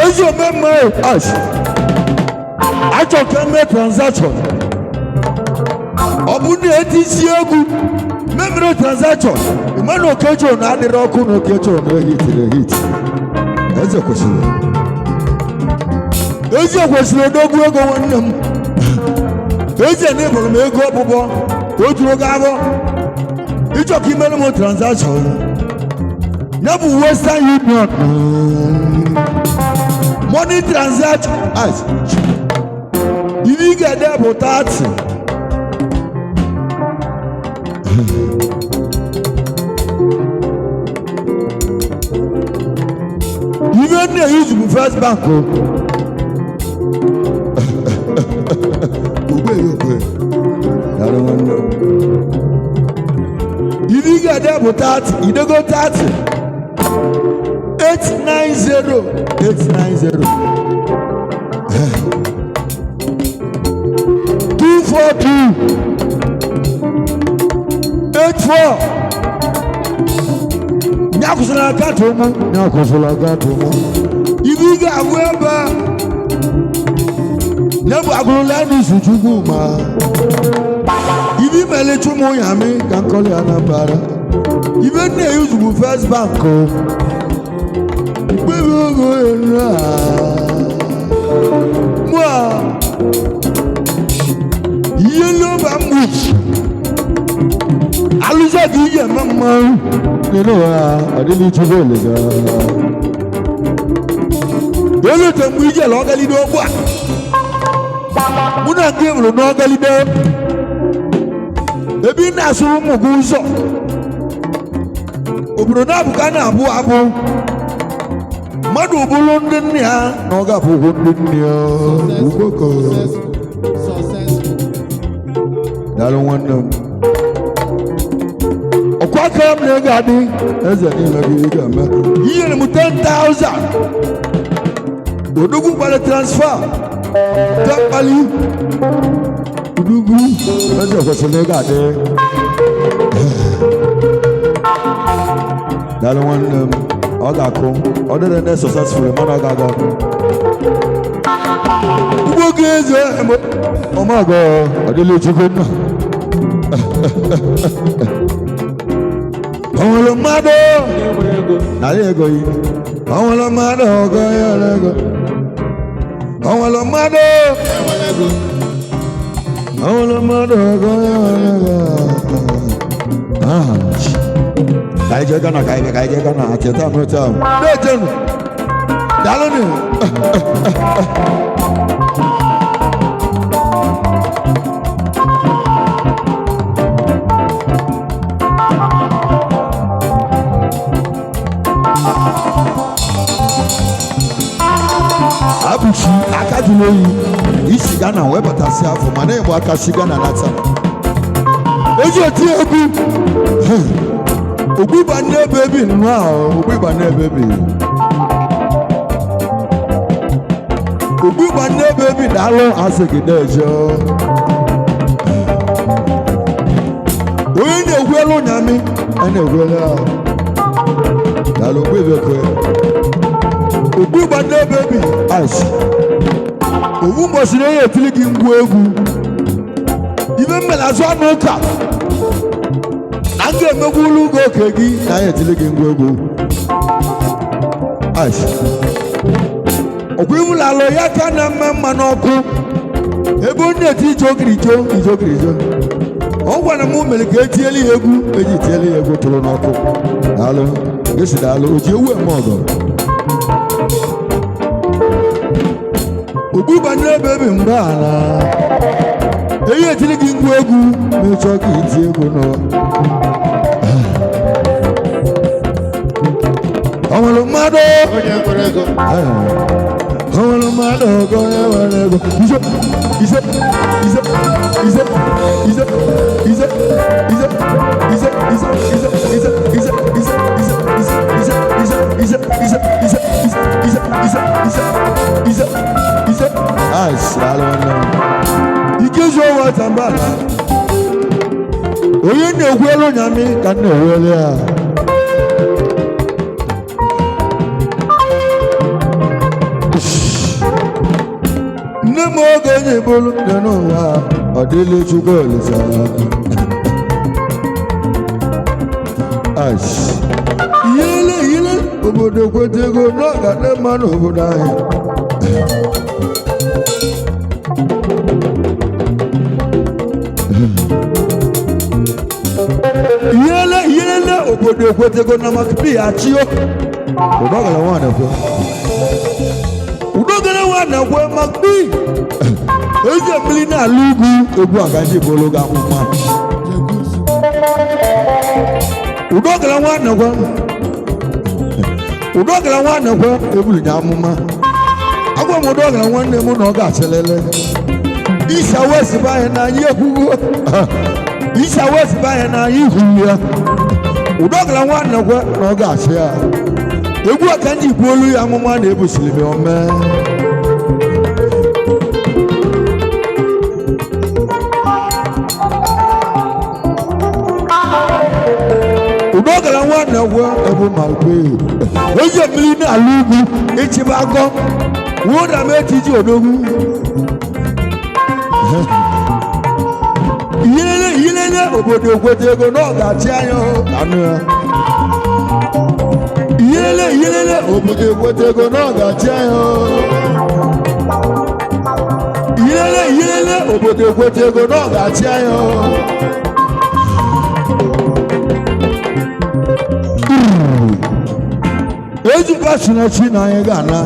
ezi omemme ash achọ ka eme transaction ọ bụ na etisi egwu memere transaction ịmana okecho na adịrị ọkụ na okecho na ehit eze kwesịrị odogwu ego nwanne m eze na ịbụrụ m ego ọbụbọ o juru gị abụọ ịchọ ka imere m transaction ya bụ Western Union money transaction Ibi ga there bụ 30. Even na use the first bank. I don't want to know. If you get there for 30, you don't go 30. 890. 890. 242. 84. Nyakusula katomo. Nyakusula katomo. If you get wherever. Never agula ni Chukwuma. Ibi mele chumo yami can call you anabara. Even they use the first bank. We will go moi. Yellow bamboo. Aluja giye mama. You know I didn't need to go. Yellow tembuja logali do boa. Muna game lo no gali do. Ebi na so mo guzo. Obro na bukana abu abu. Madu bulu ndini ha no ga bu ndini yo. Uboko. Dalo wanda. Okwa kam ne ga di. Eze ni ma bi ga ma. Yiye mu 10,000. Odogu para transfer. Tapali. Udugu. Eze ko se ne ga de. Dalo wanda. Oga ko. Other than that successful man oga go. Uboge eze. Oh my God. Adele Chukwuma. Àwọn ọlọ́mọdé láyé ẹ̀gọ́ yìí. Àwọn ọlọ́mọdé ọgọ́ yẹn lẹ́gọ́. Àwọn ọlọ́mọdé. Àwọn ọlọ́mọdé ọgọ́ yẹn lẹ́gọ́. Kàyíjẹ́ Ghana kàyíjẹ́ Ghana àti ẹ̀ta mi ọ̀tá mi. Bẹ́ẹ̀ jẹ́nu. Dàlọ́ ni. Abuchi akajuloyi isi Ghana we batasi afọ mana ebo akashi Ghana nata eji oti egwu ogbu ba na baby nnu ahụ ogbu ba na baby ogbu ba na baby dalo asegide ejo onye na-egwelu nyami na-egwelu ahụ dalo gbebekwe ogbu ba na baby ice owu mbọsiri onye etili gị ngwu egwu ibe mmela azụ anụ ụka na nga emegwu ụlọ ugo oke gị na ya etili gị ngwu egwu ice ọkwa iwula alụ ya ka na mme mma n'ọkụ ebe onye eti ijogirijo ọ gwara m mere ka etieli ya egwu eji tieli ya egwu tụrụ n'ọkụ daalụ gesi daalụ o ji ewu eme ọgọ Ogbuba n'ebe ebe mgbe ala eyi etiri gị ngwa egwu mechọ ka iti egwu nọ ọnwere mmadụ onye nwere ego ọnwere mmadụ ọgọ onye nwere ego ise ise ise ise ise ise ise ise ise ise ise ise Nice, Ikejo wa tambala. Oye ne gwelo nyami kan ne wele ya. Ne mo genye bolu ne no wa. Adele Chukwuma sa. Ash. Yele obodo kwetego no ga ne manu obodo ayi. Yele obodo kwetego na makpi achio udogala wana kwa makpi Oje mmiri na-alụ ugwu egwu agaji bolo ga amụma. Udogala nwanne kwa. Udogala nwanne kwa ebulu nya amụma. Agwa m udogala nwanne m na ọ ga-achelele. Isa wesi baye na anyị ekwugo. Isa wesi baye na anyị ihu ya. Udogala nwanne kwa na ọ ga-achị ya. Egwu aka ndị ikwu olu ya amụma na-ebusiri m ome. Udogala nwanne kwa ebu malbe. Oje mmiri na-alụ ugwu ịchịba agọ. Woda m etiji odogwu. Yilele obodo kwete ego na ọ ga-achị anya anụ ya. Yilele obodo kwete ego na ọ ga-achị anya. Yilele obodo kwete ego na ọ ga-achị anya. Eji Ubasin na chi na anyị ga-ana.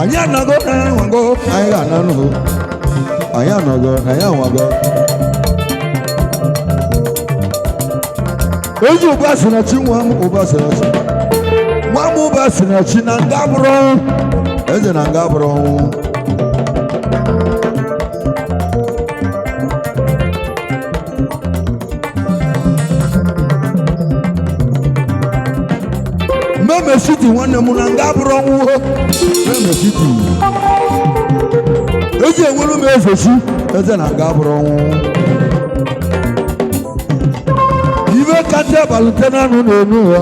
Anyị anago na anyị nwago anyị ga-ana n'ụlọ. Anyị anọgo na anyị anwago. Eji Ubasin na chi nwa m Ubasin na chi. Nwa m Ubasin na chi na nga bụrụ. Eze na nga bụrụ. Meme City nwanne m na nga bụrụ ọnwụ. Meme City. Eji enwelu m efesi. Eze na nga bụrụ ọnwụ. Ibe kate balutena nụ n'enu ha.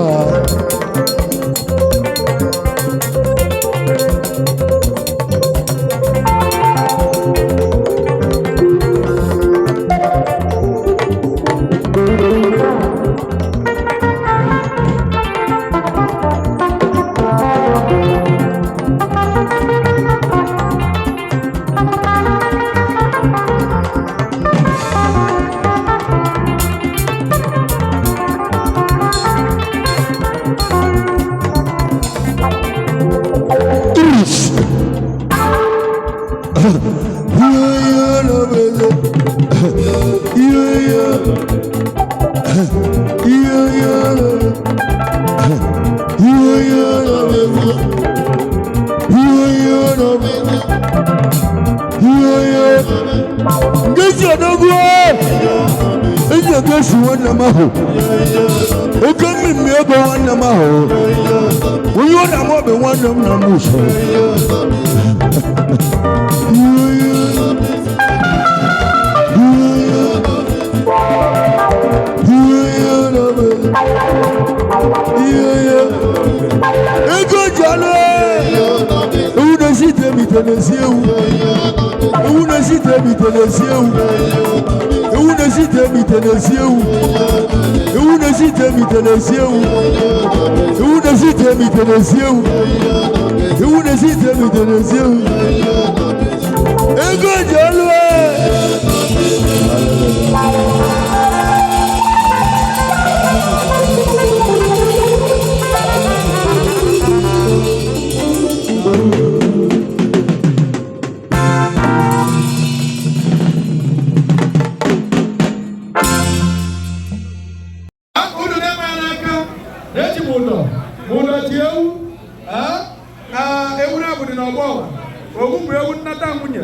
Nnata Nwunye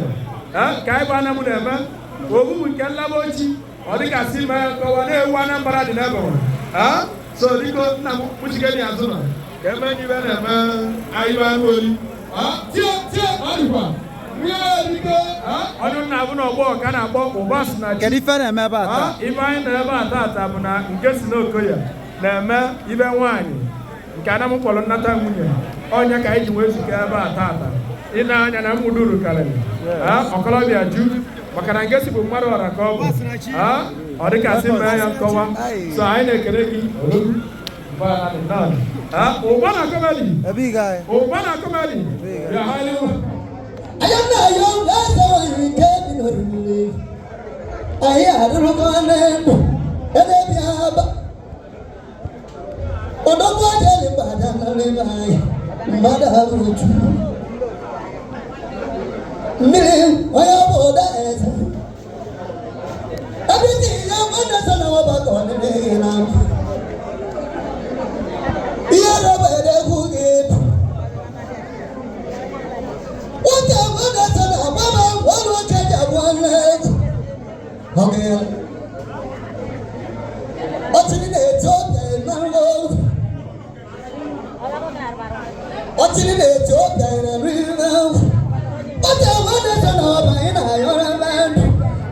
ka ebe ana mu na-eme obubu nke nlabochi ọ dị ka si mee kọwa na-ewu Anambra dị n'ebe so dịko nna m kpuchigeni azụ na ka eme n'ibe na-eme ahịa anụ oli tie ọ dịkwa onye nna abụ n'ọgbọ ka na-akpọ Ubasin na kedu ife na-eme ebe a taa? Ibe anyị na-ebe a taa bụ na nke si n'Okoye na-eme ibe nwaanyị nke ana m kpọrọ Nnata Nwunye onye ka anyị ji wee zukọ ebe a taa ị na-anya na mmụduru karịrị ọkọlọbịa ju maka na nke si bụ mmadụ ọra ka ọ bụ ọ dị ka sị mee ya nkọwa so anyị na-ekele gị ụba na komedi Me, why are that? Everything I'm under the water on the day now. You're a better who get. What the mother son of Mama, one will change up one leg. Okay. What's in the top and no? What's in the top and river? What the mother son of Mama, you're a man.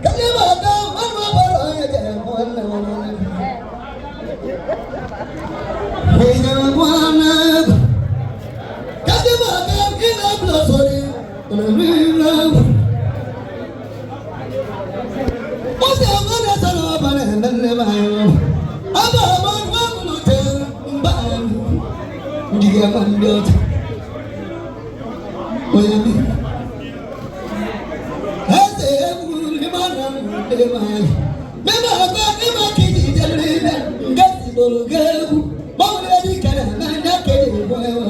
Can you go down one more again? We don't want to. Can you go down in a blood? What's the mother son of Mama and then never? I'm a man who tell Bam. Dear man, built. As they have the man, never got him a kitty, and get the bull girl. Already can a man that came well.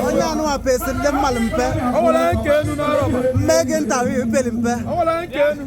onye anụ apesi ndị mmadụ mpe ọwụla nke enu n'ọrọba mmege ntawi peli mpe ọwụla nke enu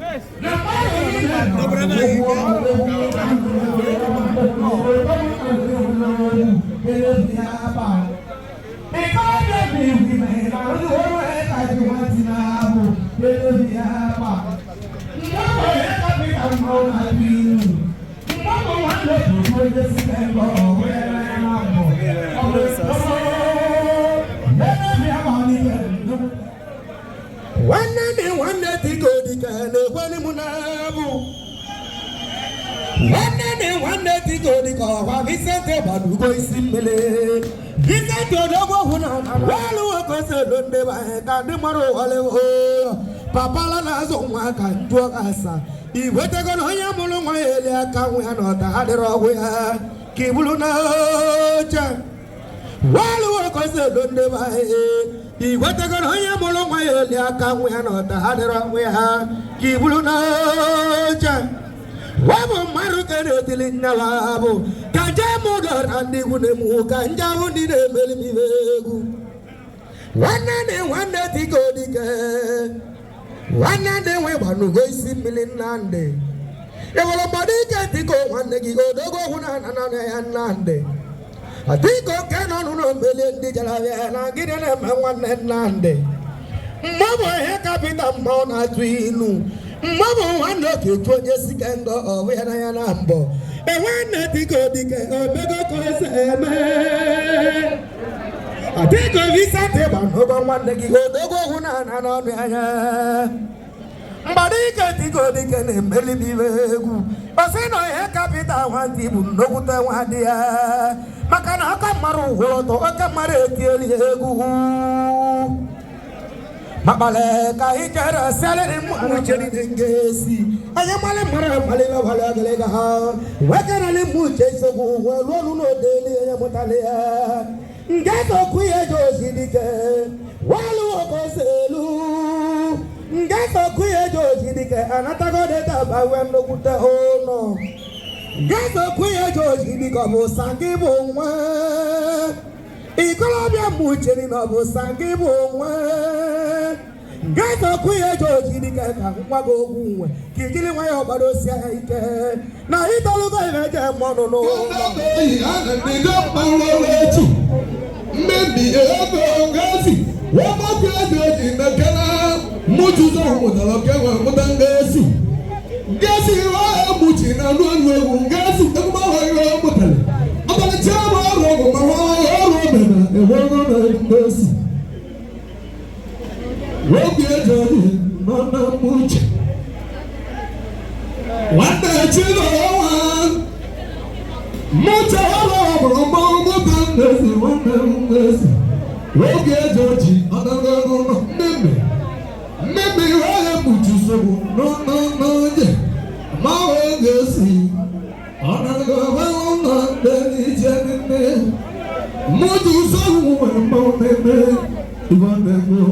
One day, go the can, one munabu. One day, go the car, we sent a badu go simple. He said to the woman, well, I said, don't they buy the moro, Papa Lazo, one can do us. He went on Yamulu, my can we are not the other way. Kibuluna. Well, I said, don't they buy. He went to go home along my earlier can we are not the harder we are. Kibuluna. Wabo Maruka till in Nalabo. Kajamoda and the Wunemu Kanjawuni Melimigu. One day to go the one day we want to go see Milinande. Everybody can go one day go to Nande. I think I cannot know million digitally and I get them one and Nande. Mama, heck up in the Mona Twinu. Mama, one look to Jessica and go where I am. And when they go, I think I visited one day go. But he can't go and belly be very. But say no, I capital one team, no good one dear. Makanaka Maru, Okamare, Mabaleka, he can sell it in Gacy. I am Malamara, where can I live with Jason? Well, no daily, Motalia. Get a queer Josie, while Selu. Get a queer Josie, and I got it up. I went to put the whole no. Get a queer Josie, because Sangibo. Ikolobia mucheni na Sangibo. Get a queer Josie, Wago, Kikili, my Obadosia. Now he don't look like a mono. Maybe a what about the in the canal? Muchos ojos de lo que vamos a decir. Gasi wa muchi na nuanu gasi tama wa mutale. Abale chama ro ma wa ro na e wo na gasi. Wo ke jodi na muchi. Wanda chilo wa. Mucha ro ma mutale wanda gasi. Wo ke jodi na meme. Maybe I am so no, my way is see. I'm going to the Jenny. Modu so and Mount even the go.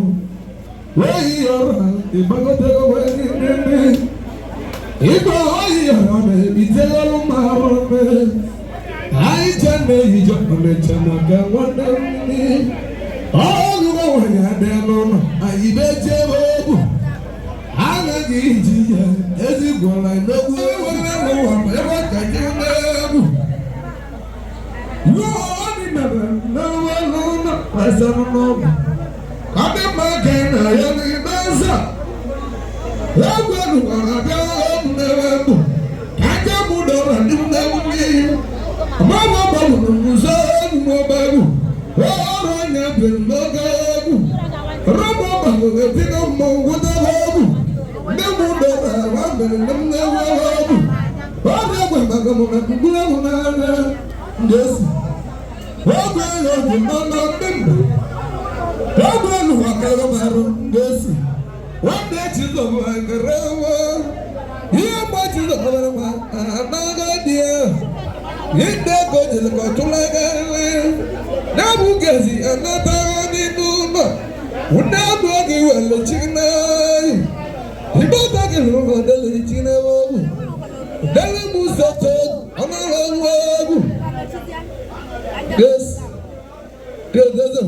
Where you are, if I go away, if I be tell my I can make you on the channel, one day. All you know, I bet you. I like it, as you go, I know whatever can you no, I don't know. I don't know, I am the I'm going to go. I can't move on and do that. Mama, was all mobile. Oh, I never know. Rama, the thing of more with the home. Never yes. What that is of my girl? Here much is over my dear. Hit that go to the Cotola. Now who gets it? Nnata Nwunye would not walk you well, chicken. He bought back in over the Lichina. Then we settled on our own. Yes, there's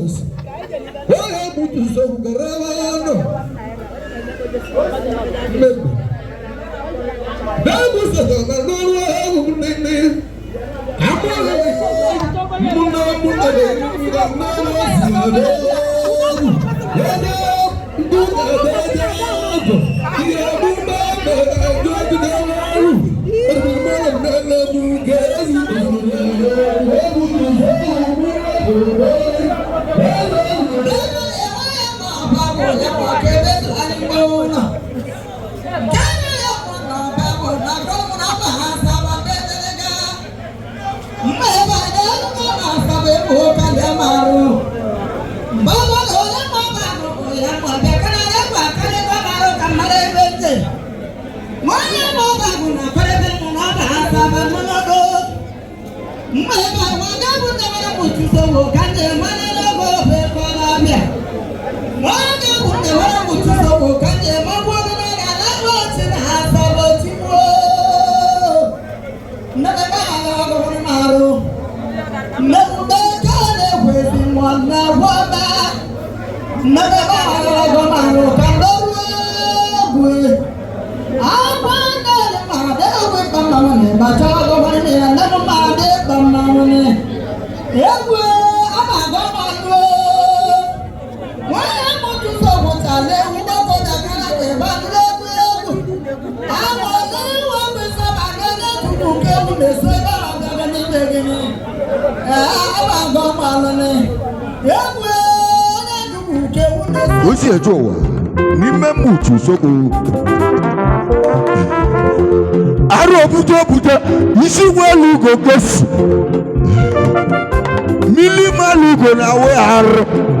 Osi ejowa ni memutu soko aro buto isi welu go gesi mili malu go na we aro